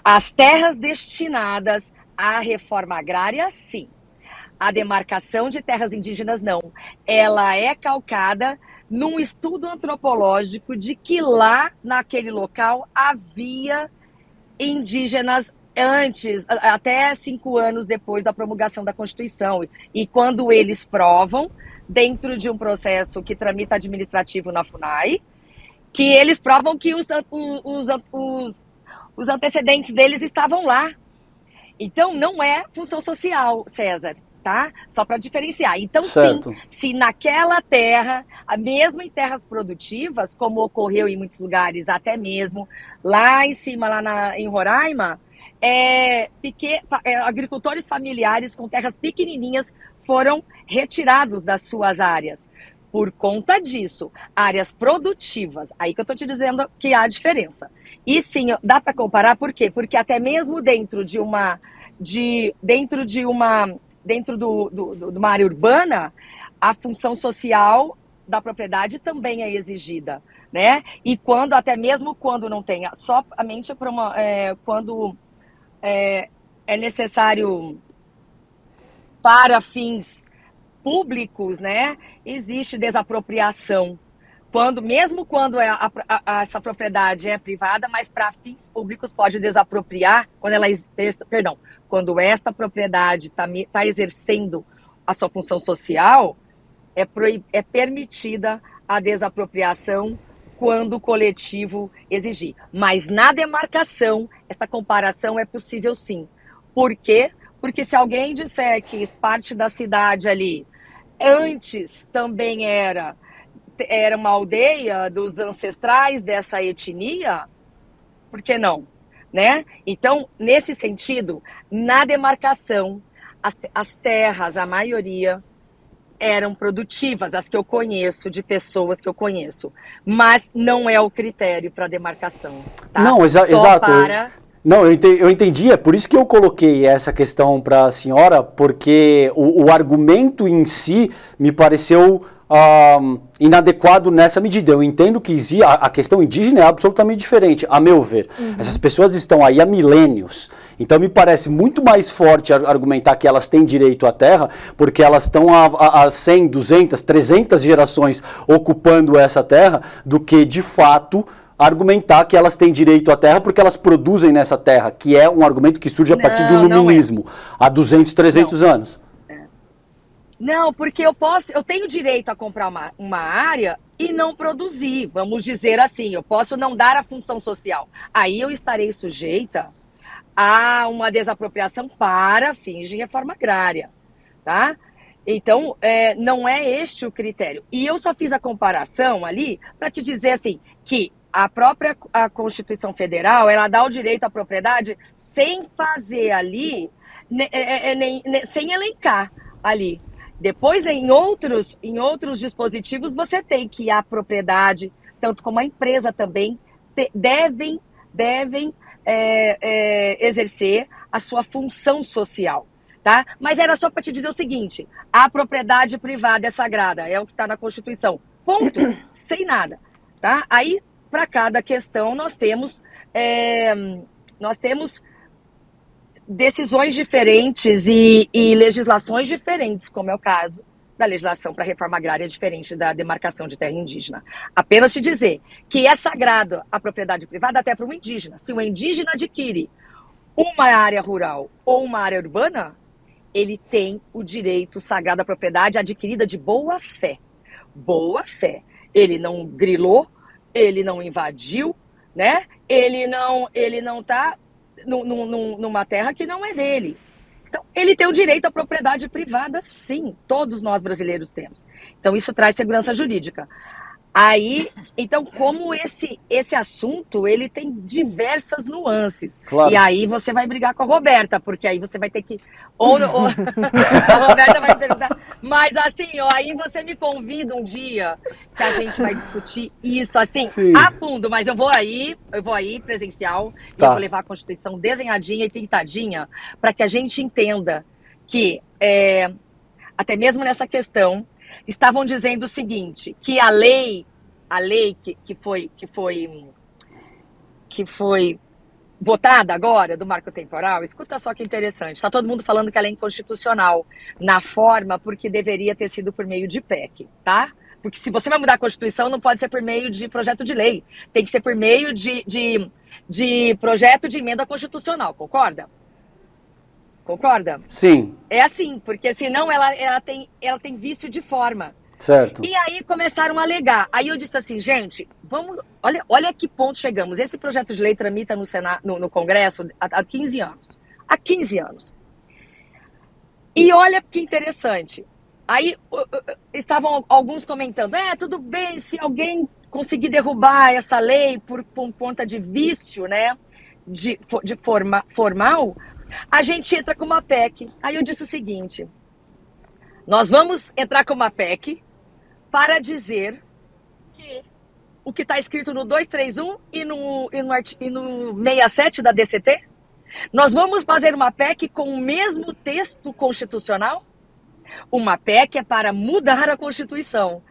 As terras destinadas à reforma agrária, sim. A demarcação de terras indígenas, não. Ela é calcada num estudo antropológico de que lá, naquele local, havia indígenas antes, até 5 anos depois da promulgação da Constituição. E quando eles provam, dentro de um processo que tramita administrativo na FUNAI, que eles provam que os antecedentes deles estavam lá. Então, não é função social, César, tá? Só para diferenciar. Então, certo. Sim, se naquela terra, mesmo em terras produtivas, como ocorreu em muitos lugares, até mesmo lá em cima, em Roraima, agricultores familiares com terras pequenininhas foram retirados das suas áreas. Por conta disso, áreas produtivas, aí que eu estou te dizendo que há diferença. E sim, dá para comparar, por quê? Porque até mesmo dentro de uma área urbana, a função social da propriedade também é exigida, né? E até mesmo quando não tem, somente quando é necessário para fins públicos, né? Existe desapropriação. Mesmo quando essa propriedade é privada, mas para fins públicos pode desapropriar quando esta propriedade está exercendo a sua função social, é permitida a desapropriação quando o coletivo exigir. Mas na demarcação, essa comparação é possível sim. Por quê? Porque se alguém disser que parte da cidade ali antes também era uma aldeia dos ancestrais dessa etnia, por que não? Né? Então, nesse sentido, na demarcação, as terras, a maioria, eram produtivas, as que eu conheço, de pessoas que eu conheço. Mas não é o critério para demarcação. Tá? Não, exato. Não, eu entendi, é por isso que eu coloquei essa questão para a senhora, porque o argumento em si me pareceu inadequado nessa medida. Eu entendo que a questão indígena é absolutamente diferente, a meu ver. Uhum. Essas pessoas estão aí há milênios, então me parece muito mais forte argumentar que elas têm direito à terra, porque elas estão há 100, 200, 300 gerações ocupando essa terra, do que de fato argumentar que elas têm direito à terra porque elas produzem nessa terra, que é um argumento que surge a partir do iluminismo, há 200, 300 anos. Não, porque eu tenho direito a comprar uma área e não produzir, vamos dizer assim, eu posso não dar a função social. Aí eu estarei sujeita a uma desapropriação para fins de reforma agrária, tá? Então, não é este o critério. E eu só fiz a comparação ali para te dizer assim, que a Constituição Federal, ela dá o direito à propriedade sem fazer ali, sem elencar ali. Depois, em outros dispositivos, você tem que a propriedade, tanto como a empresa também, devem exercer a sua função social. Tá? Mas era só para te dizer o seguinte, a propriedade privada é sagrada, é o que está na Constituição. Ponto. Sem nada. Tá? Aí, para cada questão, nós temos decisões diferentes e legislações diferentes, como é o caso da legislação para a reforma agrária diferente da demarcação de terra indígena. Apenas te dizer que é sagrado a propriedade privada até para um indígena. Se um indígena adquire uma área rural ou uma área urbana, ele tem o direito sagrado à propriedade adquirida de boa fé. Boa fé. Ele não grilou, ele não invadiu, né? Ele não está numa terra que não é dele. Então, ele tem o direito à propriedade privada, sim. Todos nós brasileiros temos. Então, isso traz segurança jurídica. Aí, então, como esse assunto, ele tem diversas nuances. Claro. E aí você vai brigar com a Roberta, porque aí você vai ter que... Ou a Roberta vai perguntar... Mas assim, aí você me convida um dia que a gente vai discutir isso, assim, a fundo. Mas eu vou aí presencial, e eu vou levar a Constituição desenhadinha e pintadinha para que a gente entenda que, até mesmo nessa questão, estavam dizendo o seguinte, que a lei que foi votada agora, do marco temporal, escuta só que interessante, está todo mundo falando que ela é inconstitucional na forma, porque deveria ter sido por meio de PEC, tá? Porque se você vai mudar a Constituição, não pode ser por meio de projeto de lei. Tem que ser por meio de projeto de emenda constitucional, concorda? Concorda? Sim. É assim, porque senão ela tem vício de forma. Certo. E aí começaram a alegar. Aí eu disse assim, gente, vamos, olha a que ponto chegamos. Esse projeto de lei tramita no Congresso há 15 anos. Há 15 anos. E olha que interessante. Aí estavam alguns comentando, tudo bem, se alguém conseguir derrubar essa lei por conta de vício, né, formal, a gente entra com uma PEC. Aí eu disse o seguinte, nós vamos entrar com uma PEC para dizer que o que está escrito no 231 e no 67 da DCT, nós vamos fazer uma PEC com o mesmo texto constitucional? Uma PEC é para mudar a Constituição.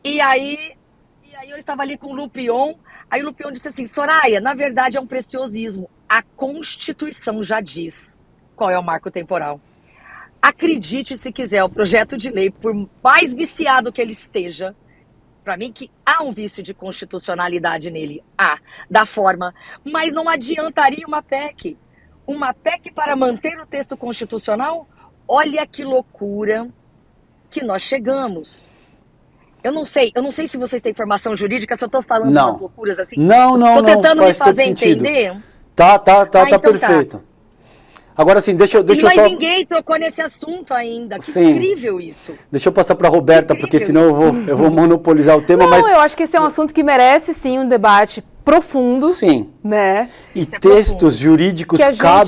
E aí eu estava ali com o Lupion, aí o Lupion disse assim, Soraya, na verdade é um preciosismo. A Constituição já diz qual é o marco temporal. Acredite se quiser, o projeto de lei, por mais viciado que ele esteja, para mim que há um vício de constitucionalidade nele, da forma, mas não adiantaria uma PEC. Uma PEC para manter o texto constitucional? Olha que loucura que nós chegamos. Eu não sei se vocês têm informação jurídica, se eu estou falando umas loucuras assim. Não, Estou tentando me fazer entender. Tá então perfeito. Tá. Agora sim, deixa eu Mas só... ninguém tocou nesse assunto ainda. Que incrível isso. Deixa eu passar para a Roberta, porque senão eu vou monopolizar o tema. Não, eu acho que esse é um assunto que merece sim um debate profundo. Sim. Né? E textos jurídicos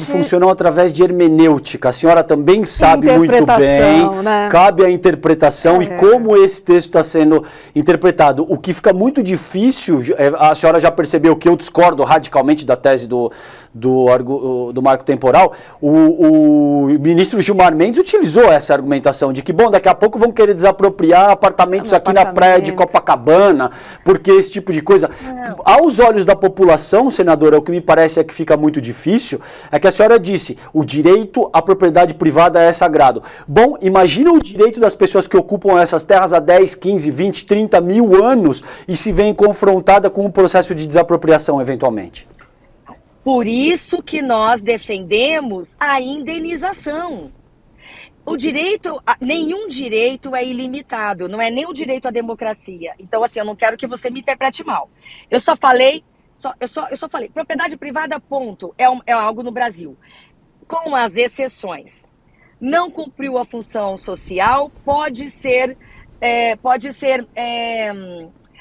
funcionam através de hermenêutica. A senhora também sabe muito bem. Né? Cabe a interpretação e como esse texto está sendo interpretado. O que fica muito difícil, a senhora já percebeu que eu discordo radicalmente da tese do marco temporal. O ministro Gilmar Mendes utilizou essa argumentação de que, daqui a pouco vão querer desapropriar apartamentos aqui na praia de Copacabana, porque esse tipo de coisa... Aos olhos da população, senadora, o que me parece é que fica muito difícil, é que a senhora disse, o direito à propriedade privada é sagrado. Bom, imagina o direito das pessoas que ocupam essas terras há 10, 15, 20, 30 mil anos e se veem confrontada com um processo de desapropriação, eventualmente. Por isso que nós defendemos a indenização. O direito, nenhum direito é ilimitado, não é nem o direito à democracia. Então, assim, eu não quero que você me interprete mal. Eu só falei, propriedade privada, ponto, é algo no Brasil. Com as exceções. Não cumpriu a função social, pode ser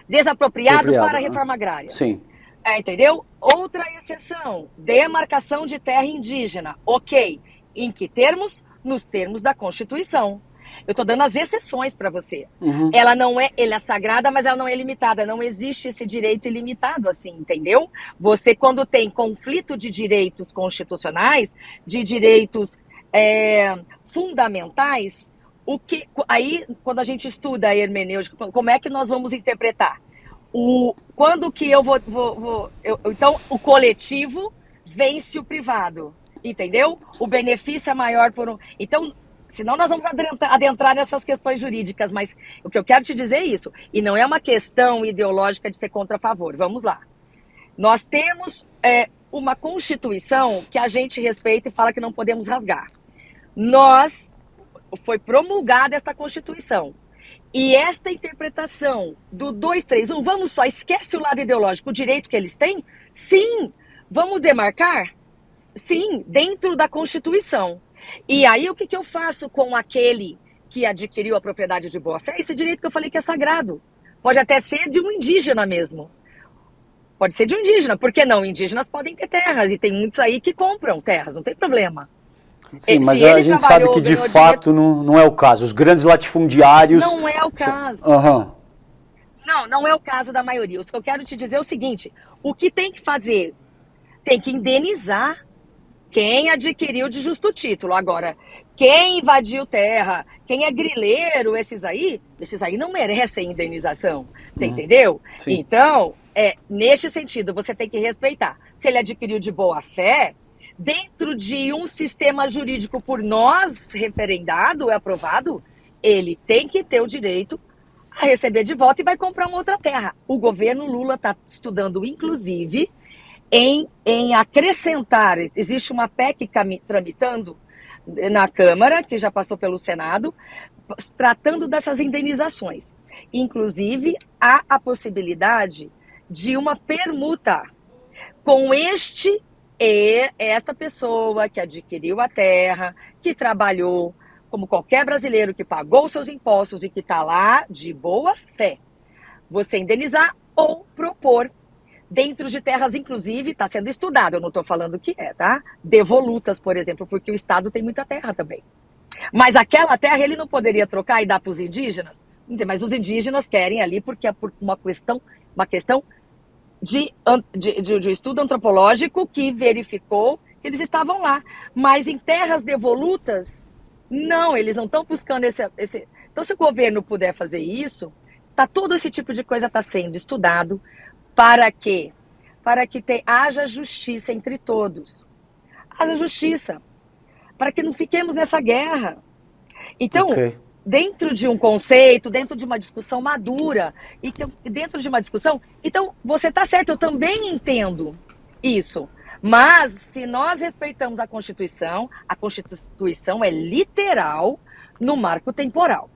desapropriado para a reforma agrária. Sim. Entendeu? Outra exceção, demarcação de terra indígena. Ok. Em que termos? Nos termos da Constituição. Eu estou dando as exceções para você. Ela é sagrada, mas ela não é limitada. Não existe esse direito ilimitado assim, entendeu? Você, quando tem conflito de direitos constitucionais, de direitos fundamentais, aí, quando a gente estuda a hermenêutica, como é que nós vamos interpretar? Quando que então, o coletivo vence o privado. Entendeu? O benefício é maior por um... Então, senão nós vamos adentrar nessas questões jurídicas, mas o que eu quero te dizer é isso. E não é uma questão ideológica de ser contra a favor. Vamos lá. Nós temos uma Constituição que a gente respeita e fala que não podemos rasgar. Foi promulgada esta Constituição. E esta interpretação do 231, esquece o lado ideológico, o direito que eles têm? Sim, vamos demarcar? Sim, dentro da Constituição. E aí o que eu faço com aquele que adquiriu a propriedade de boa-fé? Esse direito que eu falei que é sagrado. Pode até ser de um indígena mesmo. Pode ser de um indígena. Por que não? Indígenas podem ter terras e tem muitos aí que compram terras, não tem problema. Sim, mas a gente sabe que de fato não é o caso. Os grandes latifundiários... Não é o caso. Não é o caso da maioria. O que eu quero te dizer é o seguinte, o que tem que fazer? Tem que indenizar quem adquiriu de justo título. Agora, quem invadiu terra, quem é grileiro, esses aí não merecem indenização. Você entendeu? Sim. Então, neste sentido, você tem que respeitar. Se ele adquiriu de boa fé, dentro de um sistema jurídico por nós referendado, aprovado, ele tem que ter o direito a receber de volta e vai comprar uma outra terra. O governo Lula está estudando, inclusive, em acrescentar, existe uma PEC tramitando na Câmara, que já passou pelo Senado, tratando dessas indenizações. Inclusive, há a possibilidade de uma permuta com esta pessoa que adquiriu a terra, que trabalhou como qualquer brasileiro, que pagou seus impostos e que está lá de boa fé. Você indenizar ou propor dentro de terras, inclusive, está sendo estudado, eu não estou falando o que é, tá? Devolutas, por exemplo, porque o Estado tem muita terra também. Mas aquela terra ele não poderia trocar e dar para os indígenas? Mas os indígenas querem ali porque é por uma questão de estudo antropológico que verificou que eles estavam lá. Mas em terras devolutas, não, eles não estão buscando esse... Então, se o governo puder fazer isso, todo esse tipo de coisa está sendo estudado. Para quê? Para que haja justiça entre todos. Haja justiça. Para que não fiquemos nessa guerra. Então, dentro de um conceito, dentro de uma discussão madura, dentro de uma discussão... Então, você está certo, eu também entendo isso. Mas, se nós respeitamos a Constituição é literal no marco temporal.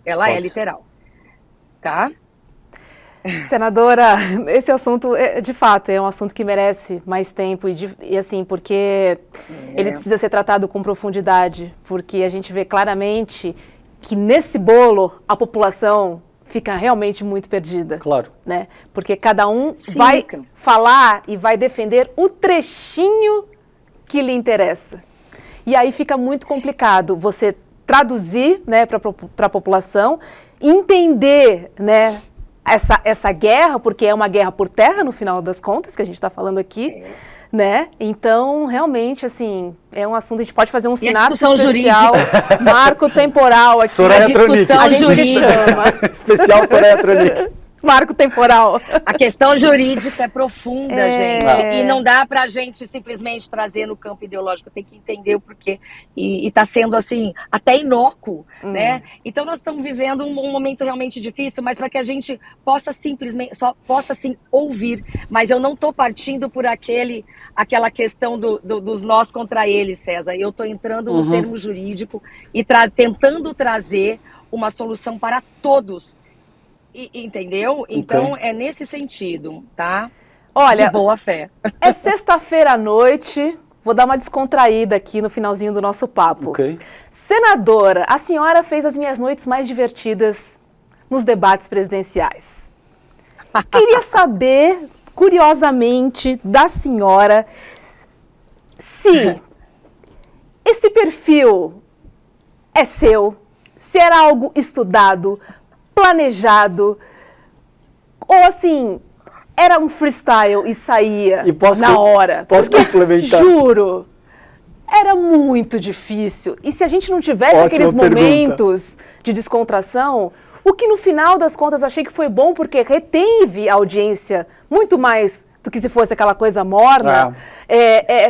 Ela é literal. Tá? Senadora, esse assunto, de fato, é um assunto que merece mais tempo e assim, porque ele precisa ser tratado com profundidade, porque a gente vê claramente que nesse bolo a população fica realmente muito perdida. Claro. Né? Porque cada um vai falar e vai defender o trechinho que lhe interessa. E aí fica muito complicado você traduzir, né, para a população, entender, né, essa guerra, porque é uma guerra por terra, no final das contas, que a gente está falando aqui, né? Então, realmente, assim, é um assunto, a gente pode fazer um sinapse especial, marco temporal aqui. Soraya Tronic. A gente chama. Especial Soraya Tronic. Marco temporal. A questão jurídica é profunda, gente. E não dá pra gente simplesmente trazer no campo ideológico. Tem que entender o porquê. E tá sendo, assim, até inócuo, né? Então, nós estamos vivendo um momento realmente difícil, mas para que a gente possa simplesmente, só possa, assim, ouvir. Mas eu não tô partindo por aquela questão dos nós contra eles, César. Eu tô entrando no termo jurídico e tentando trazer uma solução para todos. Entendeu? Então, é nesse sentido, tá? Olha, de boa fé. É sexta-feira à noite, vou dar uma descontraída aqui no finalzinho do nosso papo. Senadora, a senhora fez as minhas noites mais divertidas nos debates presidenciais. Queria saber, curiosamente, da senhora, se esse perfil é seu, se era algo estudado, planejado, ou assim, era um freestyle e saía na hora. Posso complementar? Juro, era muito difícil. E se a gente não tivesse aqueles momentos de descontração, o que no final das contas achei que foi bom, porque reteve a audiência muito mais do que se fosse aquela coisa morna,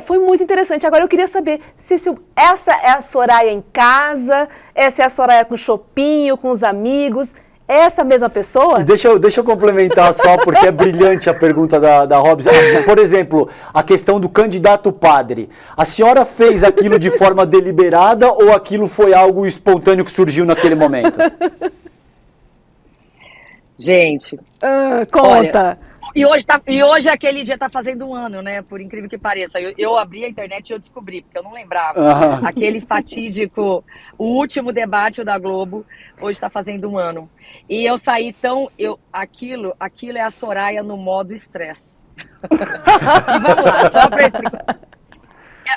foi muito interessante. Agora eu queria saber se essa é a Soraya em casa, essa é a Soraya com o chopinho, com os amigos... É essa mesma pessoa? E deixa eu complementar só, porque é brilhante a pergunta da Robson. Por exemplo, a questão do candidato padre. A senhora fez aquilo de forma deliberada ou aquilo foi algo espontâneo que surgiu naquele momento? Gente, conta. Olha, e hoje aquele dia tá fazendo um ano, né? Por incrível que pareça. Eu abri a internet e eu descobri, porque eu não lembrava. Aquele fatídico, o último debate da Globo, hoje tá fazendo um ano. E eu saí aquilo é a Soraya no modo estresse. E vamos lá, só pra explicar.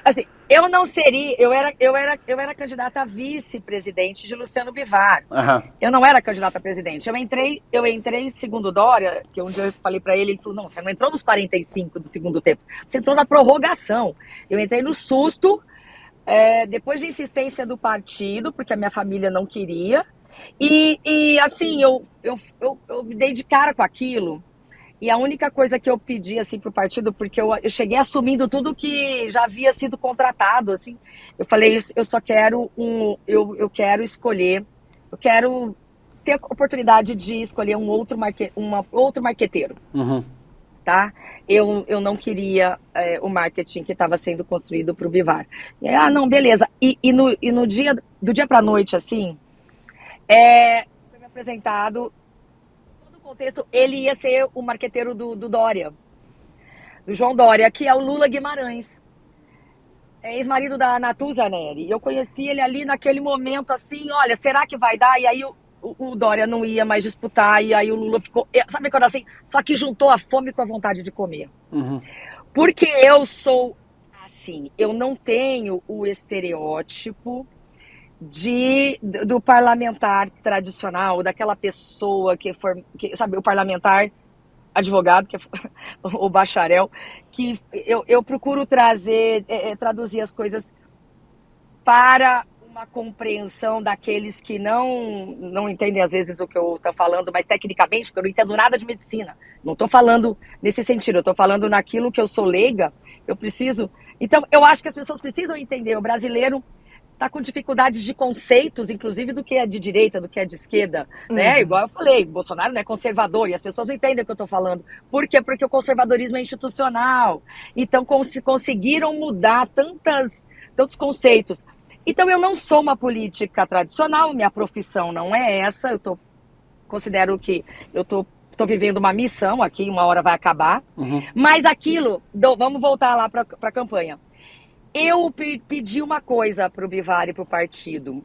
Assim, eu não seria, eu era candidata a vice-presidente de Luciano Bivar. Eu não era candidata a presidente. Eu entrei segundo Dória, que um dia eu falei pra ele falou, não, você não entrou nos 45 do segundo tempo, você entrou na prorrogação. Eu entrei no susto, depois de insistência do partido, porque a minha família não queria, e assim, eu me dei de cara com aquilo. E a única coisa que eu pedi, assim, pro partido, porque eu cheguei assumindo tudo que já havia sido contratado, assim. Eu falei, eu só quero eu quero escolher, eu quero ter a oportunidade de escolher um outro marqueteiro. Tá? Eu não queria o marketing que estava sendo construído para o Bivar. Não, beleza. E no dia, do dia para a noite, assim, foi me apresentado, todo o contexto, ele ia ser o marqueteiro do Dória, do João Dória, que é o Lula Guimarães, ex-marido da Natuza Neri. Eu conheci ele ali naquele momento, assim, olha, será que vai dar? E aí o Dória não ia mais disputar, e aí o Lula ficou, sabe quando assim, só que juntou a fome com a vontade de comer. Porque eu sou assim, eu não tenho o estereótipo do parlamentar tradicional, daquela pessoa que sabe, o parlamentar advogado, que é o bacharel, que eu procuro traduzir as coisas para uma compreensão daqueles que não entendem às vezes o que eu estou falando, mas tecnicamente, porque eu não entendo nada de medicina. Não estou falando nesse sentido, eu estou falando naquilo que eu sou leiga, eu preciso... Então, eu acho que as pessoas precisam entender, o brasileiro está com dificuldades de conceitos, inclusive do que é de direita, do que é de esquerda, né? Igual eu falei, Bolsonaro não é conservador, e as pessoas não entendem o que eu estou falando. Por quê? Porque o conservadorismo é institucional. Então, conseguiram mudar tantos conceitos. Então, eu não sou uma política tradicional, minha profissão não é essa, considero que eu estou vivendo uma missão aqui, uma hora vai acabar, mas aquilo, vamos voltar lá para a campanha. Eu pedi uma coisa para o Bivar e para o partido,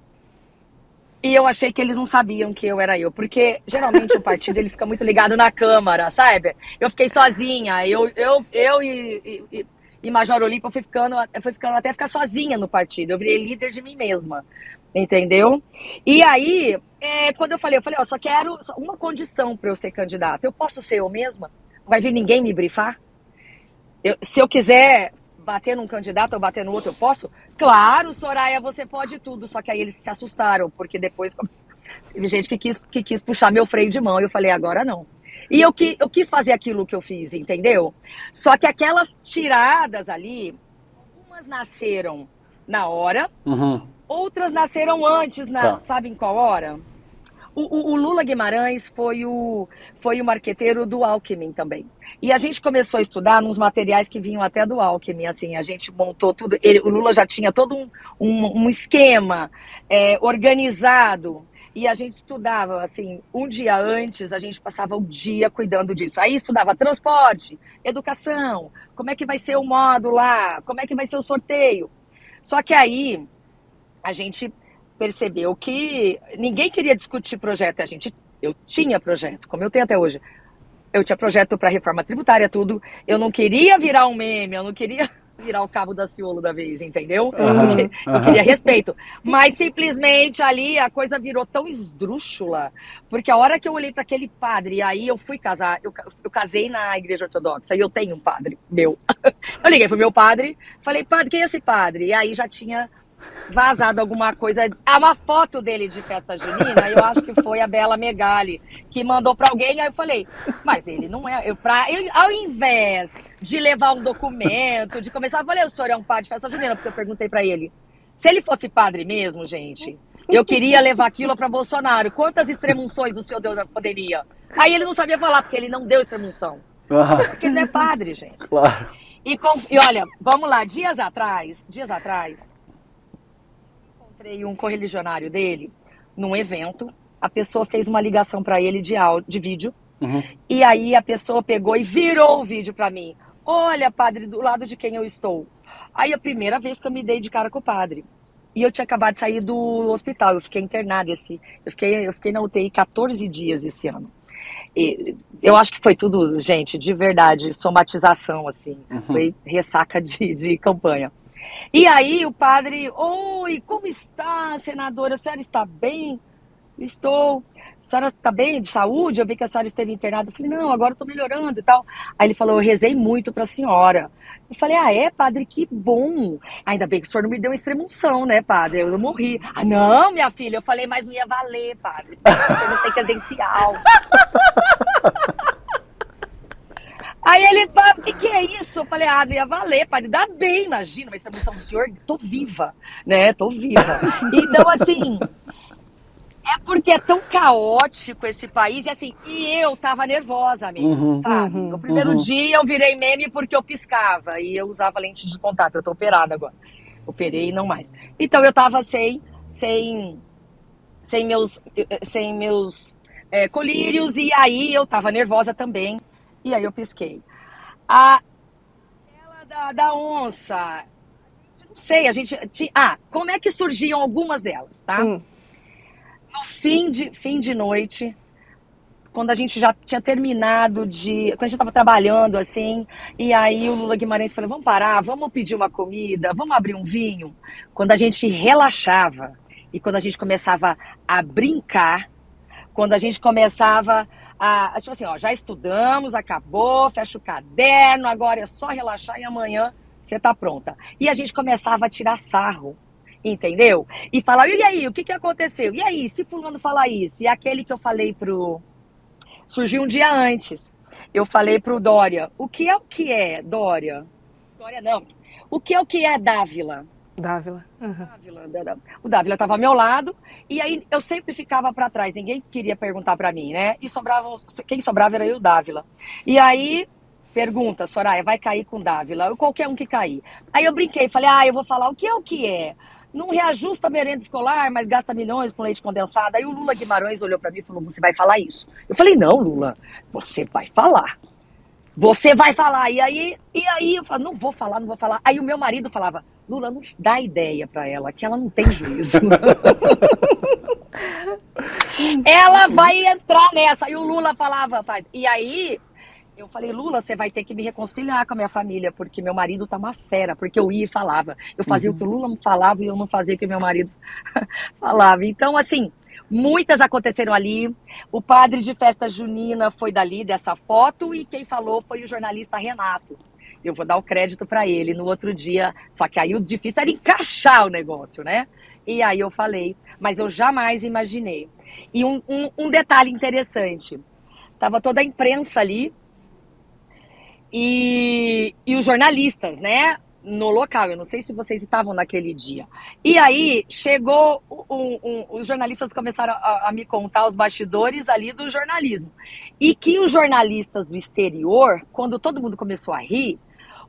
e eu achei que eles não sabiam que eu era eu, porque geralmente o partido ele fica muito ligado na Câmara, sabe? Eu fiquei sozinha, eu e Major Olímpia fui ficando até ficar sozinha no partido. Eu virei líder de mim mesma, entendeu? E aí, quando eu falei, ó, só quero uma condição para eu ser candidata. Eu posso ser eu mesma? Não vai vir ninguém me brifar? Se eu quiser bater num candidato ou bater no outro, eu posso? Claro, Soraya, você pode tudo. Só que aí eles se assustaram, porque depois teve gente que quis puxar meu freio de mão. E eu falei, agora não. E eu quis fazer aquilo que eu fiz, entendeu? Só que aquelas tiradas ali, algumas nasceram na hora, outras nasceram antes, sabe em qual hora? O Lula Guimarães foi o marqueteiro do Alckmin também. E a gente começou a estudar nos materiais que vinham até do Alckmin, assim, a gente montou tudo, o Lula já tinha todo um esquema organizado. E a gente estudava, assim, um dia antes, a gente passava o dia cuidando disso. Aí estudava transporte, educação, como é que vai ser o módulo lá, como é que vai ser o sorteio. Só que aí a gente percebeu que ninguém queria discutir projeto. Eu tinha projeto, como eu tenho até hoje. Eu tinha projeto para reforma tributária, tudo. Eu não queria virar um meme, eu não queria virar o Cabo Daciolo da vez, entendeu? Eu queria respeito. Mas simplesmente ali a coisa virou tão esdrúxula, porque a hora que eu olhei para aquele padre, e aí eu fui casar, eu casei na igreja ortodoxa, e eu tenho um padre meu. Eu liguei pro meu padre, falei, padre, quem é esse padre? E aí já tinha vazado alguma coisa, uma foto dele de festa junina, eu acho que foi a Bela Megali que mandou pra alguém, aí eu falei, mas ele não é, ao invés de levar um documento, de começar, eu falei, o senhor é um padre de festa junina, porque eu perguntei pra ele, se ele fosse padre mesmo, gente, eu queria levar aquilo pra Bolsonaro, quantas extremunções o senhor deu na pandemia? Aí ele não sabia falar, porque ele não deu extremunção, porque ele não é padre, gente. Claro. E olha, vamos lá, dias atrás, encontrei um correligionário dele num evento, a pessoa fez uma ligação para ele de vídeo, e aí a pessoa pegou e virou o vídeo para mim. Olha, padre, do lado de quem eu estou. Aí a primeira vez que eu me dei de cara com o padre. E eu tinha acabado de sair do hospital, eu fiquei internada, eu fiquei na UTI 14 dias esse ano. E eu acho que foi tudo, gente, de verdade, somatização, assim, foi ressaca de campanha. E aí o padre, oi, como está, senadora? A senhora está bem? Estou. A senhora está bem de saúde? Eu vi que a senhora esteve internada. Eu falei, não, agora eu estou melhorando e tal. Aí ele falou, eu rezei muito para a senhora. Eu falei, padre, que bom. Ainda bem que o senhor não me deu uma extremunção, né, padre? Eu não morri. Ah, não, minha filha. Eu falei, mas não ia valer, padre. O senhor não tem credencial. Aí ele falou, o que é isso? Eu falei, não ia valer, padre, dá bem, imagina, mas a emoção do senhor, tô viva, né, tô viva. Então, assim, É porque é tão caótico esse país, e assim, e eu tava nervosa mesmo, sabe? No primeiro dia eu virei meme porque eu piscava, e eu usava lente de contato, eu tô operada agora. Operei e não mais. Então eu tava sem meus colírios, e aí eu tava nervosa também, e aí eu pisquei. Aquela da onça, não sei, como é que surgiam algumas delas, tá? No fim de noite, quando a gente já tinha terminado quando a gente tava trabalhando assim, e aí o Lula Guimarães falou, vamos parar, vamos pedir uma comida, vamos abrir um vinho. Quando a gente relaxava e quando a gente começava a brincar, quando a gente começava tipo assim, ó, já estudamos, acabou, fecha o caderno, agora é só relaxar e amanhã você tá pronta. E a gente começava a tirar sarro, entendeu? E falar, e aí, o que aconteceu? E aí, se fulano falar isso? E aquele que eu falei surgiu um dia antes. Eu falei pro Dória, o que é Dória? Dória não. O que é Dávila? Dávila. O Dávila estava ao meu lado, e aí eu sempre ficava para trás, ninguém queria perguntar para mim, né? E quem sobrava era eu e o Dávila. E aí, pergunta, Soraya, vai cair com o Dávila? Qualquer um que cair. Aí eu brinquei, falei, eu vou falar o que é? Não reajusta a merenda escolar, mas gasta milhões com leite condensado. Aí o Lula Guimarães olhou para mim e falou, você vai falar isso? Eu falei, não, Lula, você vai falar. Você vai falar. E aí eu falo, não vou falar. Aí o meu marido falava, Lula, não dá ideia pra ela, que ela não tem juízo. Ela vai entrar nessa. E o Lula falava, e aí eu falei, Lula, você vai ter que me reconciliar com a minha família, porque meu marido tá uma fera, porque eu ia e falava. Eu fazia o que o Lula falava e eu não fazia o que meu marido falava. Então, assim, muitas aconteceram ali. O padre de festa junina foi dali, dessa foto, e quem falou foi o jornalista Renato. Eu vou dar o crédito para ele no outro dia, só que aí o difícil era encaixar o negócio, né? E aí eu falei, mas eu jamais imaginei. E um detalhe interessante, tava toda a imprensa ali e os jornalistas, né? No local, eu não sei se vocês estavam naquele dia. E aí chegou, os jornalistas começaram a me contar os bastidores ali do jornalismo. E que os jornalistas do exterior, quando todo mundo começou a rir,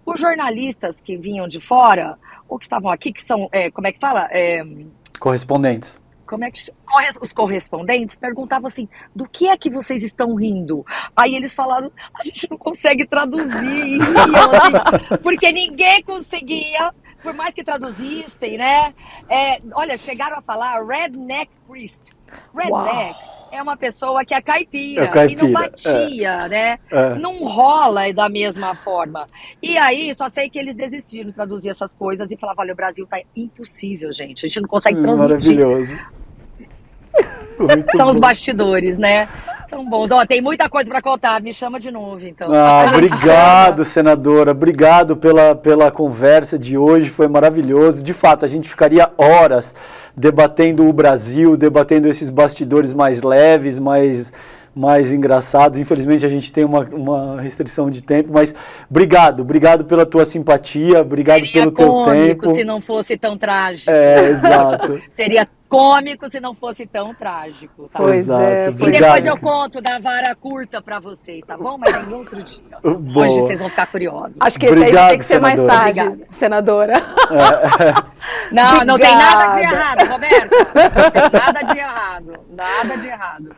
os jornalistas que vinham de fora, ou que estavam aqui, que são, como é que fala? Correspondentes. Os correspondentes perguntavam assim, do que é que vocês estão rindo? Aí eles falaram, a gente não consegue traduzir, e riam, assim, porque ninguém conseguia, por mais que traduzissem, né? Olha, chegaram a falar redneck priest. Redneck é uma pessoa que é caipira, e não batia, né? Não rola da mesma forma. E aí, só sei que eles desistiram de traduzir essas coisas e falavam, olha, o Brasil tá impossível, gente. A gente não consegue transmitir. Maravilhoso. São os bastidores, né? São bons. Tem muita coisa para contar. Me chama de novo, então. Obrigado, senadora. Obrigado pela conversa de hoje. Foi maravilhoso. De fato, a gente ficaria horas debatendo o Brasil, debatendo esses bastidores mais leves, mais engraçados. Infelizmente, a gente tem uma restrição de tempo, mas obrigado pela tua simpatia, obrigado pelo teu tempo. Seria cômico se não fosse tão trágico. Exato. Seria cômico se não fosse tão trágico, tá? Pois é. E depois eu conto da vara curta pra vocês, tá bom? Mas em outro dia. Boa. Hoje vocês vão ficar curiosos. Acho que esse aí vai ter que ser mais tarde, senadora. Não tem nada de errado, Roberta. Não tem nada de errado. Nada de errado.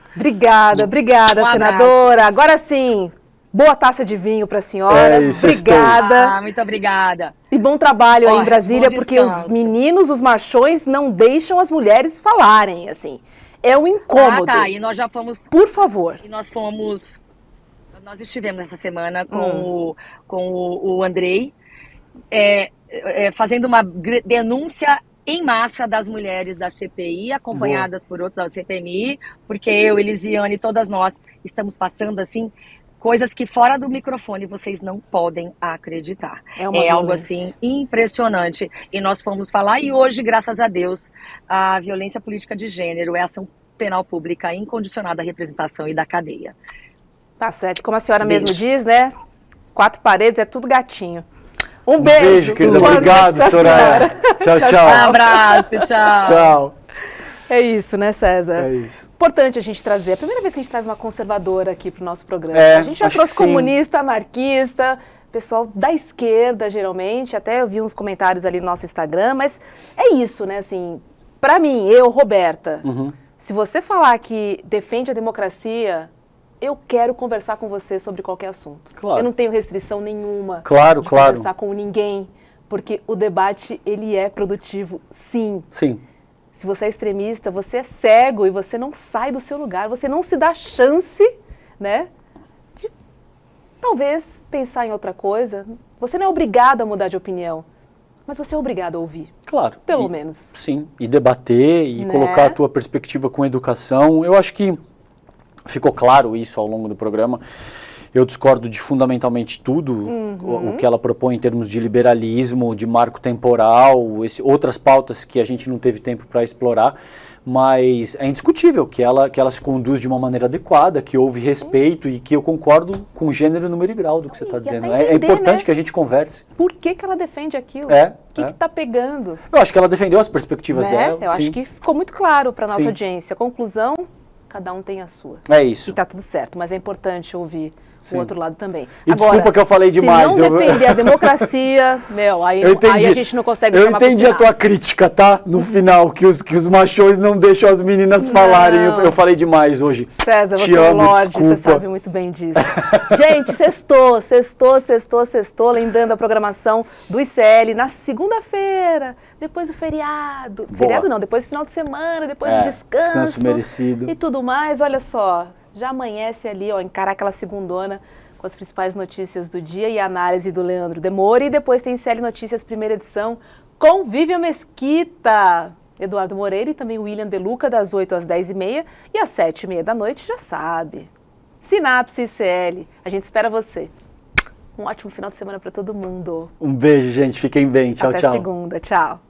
Obrigada, senadora. Agora sim, boa taça de vinho para a senhora. Obrigada. Muito obrigada. E bom trabalho aí em Brasília, porque os meninos, os machões, não deixam as mulheres falarem, assim. É um incômodo. E nós já fomos... Por favor. E nós estivemos essa semana com o Andrei, fazendo uma denúncia em massa das mulheres da CPI, acompanhadas por outros da CPMI, porque eu, Elisiane, todas nós estamos passando, assim, coisas que fora do microfone vocês não podem acreditar. É algo, assim, impressionante. E nós fomos falar, e hoje, graças a Deus, a violência política de gênero é ação penal pública incondicionada à representação e da cadeia. Tá certo. Como a senhora mesmo diz, né? 4 paredes é tudo gatinho. Um beijo, querida. Obrigado, Soraya. Tchau. Um abraço, tchau. Tchau. É isso, né, César? É isso. Importante a gente trazer. É a primeira vez que a gente traz uma conservadora aqui para o nosso programa. É, a gente já acho trouxe que sim. comunista, anarquista, pessoal da esquerda, geralmente. Até eu vi uns comentários ali no nosso Instagram, mas é isso, né? Assim, para mim, eu, Roberta, se você falar que defende a democracia, eu quero conversar com você sobre qualquer assunto. Claro. Eu não tenho restrição nenhuma Claro, de claro. conversar com ninguém, porque o debate, ele é produtivo, sim. Sim. Se você é extremista, você é cego e você não sai do seu lugar, você não se dá chance, né, de talvez pensar em outra coisa. Você não é obrigado a mudar de opinião, mas você é obrigado a ouvir. Claro. Pelo menos. Sim, e debater e Né? colocar a tua perspectiva com educação. Eu acho que ficou claro isso ao longo do programa. Eu discordo de fundamentalmente tudo o que ela propõe em termos de liberalismo, de marco temporal, outras pautas que a gente não teve tempo para explorar, mas é indiscutível que ela se conduz de uma maneira adequada, que houve respeito e que eu concordo com gênero, número e grau do que você está dizendo. até É entender, importante, né, que a gente converse. Por que que ela defende aquilo? É, O que está pegando? Eu acho que ela defendeu as perspectivas Né? dela. Eu sim. acho que ficou muito claro para a nossa Sim. audiência. Conclusão, cada um tem a sua. É isso. E está tudo certo, mas é importante ouvir Sim. o outro lado também. E desculpa que eu falei demais. Se não defender a democracia, aí a gente não consegue Eu chamar entendi pro a tua sinal. crítica, tá? No final, que os machões não deixam as meninas falarem. Eu falei demais hoje. César, Te você é um amo, lorde, desculpa. você sabe muito bem disso. Gente, sextou. Lembrando a programação do ICL na segunda-feira, depois do feriado. Boa. Feriado não, depois do final de semana, depois do descanso. Descanso merecido. E tudo mais, olha só, já amanhece ali, ó, encarar aquela segundona com as principais notícias do dia e a análise do Leandro Demore. E depois tem ICL Notícias, primeira edição, com Vivian Mesquita, Eduardo Moreira e também William De Luca, das 8 às 10h30 e às 7h30 da noite, já sabe. Sinapse ICL, a gente espera você. Um ótimo final de semana para todo mundo. Um beijo, gente. Fiquem bem. Tchau, Até tchau. segunda. Tchau.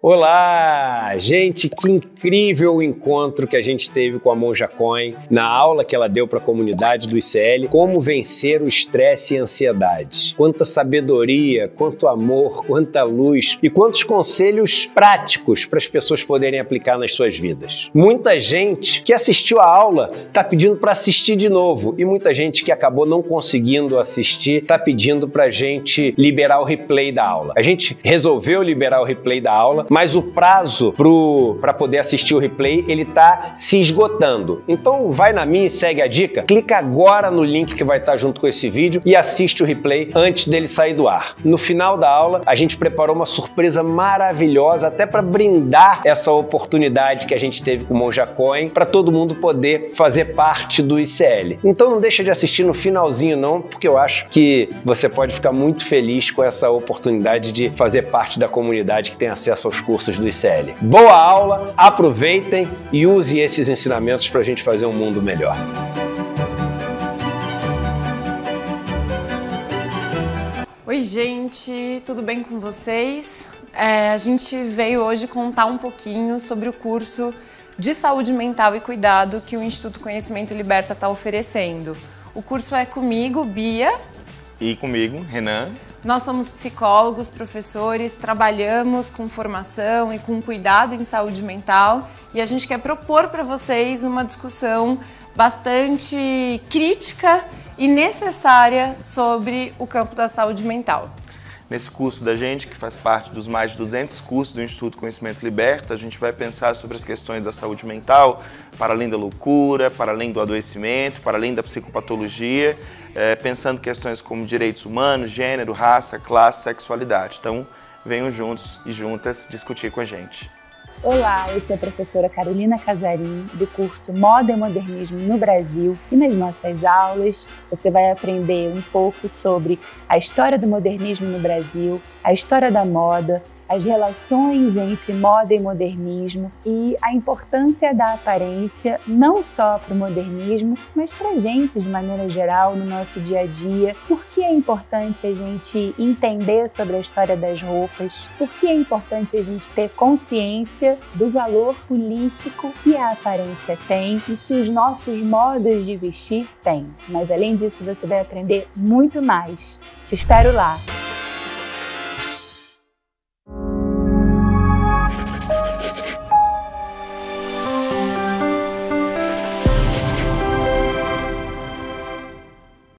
Olá, gente, que incrível o encontro que a gente teve com a Monja Coen na aula que ela deu para a comunidade do ICL, como vencer o estresse e a ansiedade. Quanta sabedoria, quanto amor, quanta luz e quantos conselhos práticos para as pessoas poderem aplicar nas suas vidas. Muita gente que assistiu a aula está pedindo para assistir de novo e muita gente que acabou não conseguindo assistir está pedindo para a gente liberar o replay da aula. A gente resolveu liberar o replay da aula, mas o prazo para poder assistir o replay, ele está se esgotando. Então vai na minha e segue a dica, clica agora no link que vai estar junto com esse vídeo e assiste o replay antes dele sair do ar. No final da aula, a gente preparou uma surpresa maravilhosa, até para brindar essa oportunidade que a gente teve com o Monja Coen, para todo mundo poder fazer parte do ICL. Então não deixa de assistir no finalzinho não, porque eu acho que você pode ficar muito feliz com essa oportunidade de fazer parte da comunidade que tem acesso aos cursos do ICL. Boa aula, aproveitem e use esses ensinamentos para a gente fazer um mundo melhor. Oi, gente, tudo bem com vocês? A gente veio hoje contar um pouquinho sobre o curso de saúde mental e cuidado que o Instituto Conhecimento Liberta está oferecendo. O curso é comigo, Bia. E comigo, Renan. Nós somos psicólogos, professores, trabalhamos com formação e com cuidado em saúde mental e a gente quer propor para vocês uma discussão bastante crítica e necessária sobre o campo da saúde mental. Nesse curso da gente, que faz parte dos mais de 200 cursos do Instituto Conhecimento Liberta, a gente vai pensar sobre as questões da saúde mental, para além da loucura, para além do adoecimento, para além da psicopatologia, pensando questões como direitos humanos, gênero, raça, classe, sexualidade. Então, venham juntos e juntas discutir com a gente. Olá, eu sou a professora Carolina Casarim, do curso Moda e Modernismo no Brasil, e nas nossas aulas você vai aprender um pouco sobre a história do modernismo no Brasil, a história da moda, as relações entre moda e modernismo e a importância da aparência não só para o modernismo, mas para a gente de maneira geral no nosso dia a dia. Por que é importante a gente entender sobre a história das roupas? Por que é importante a gente ter consciência do valor político que a aparência tem e que os nossos modos de vestir têm? Mas além disso, você vai aprender muito mais. Te espero lá!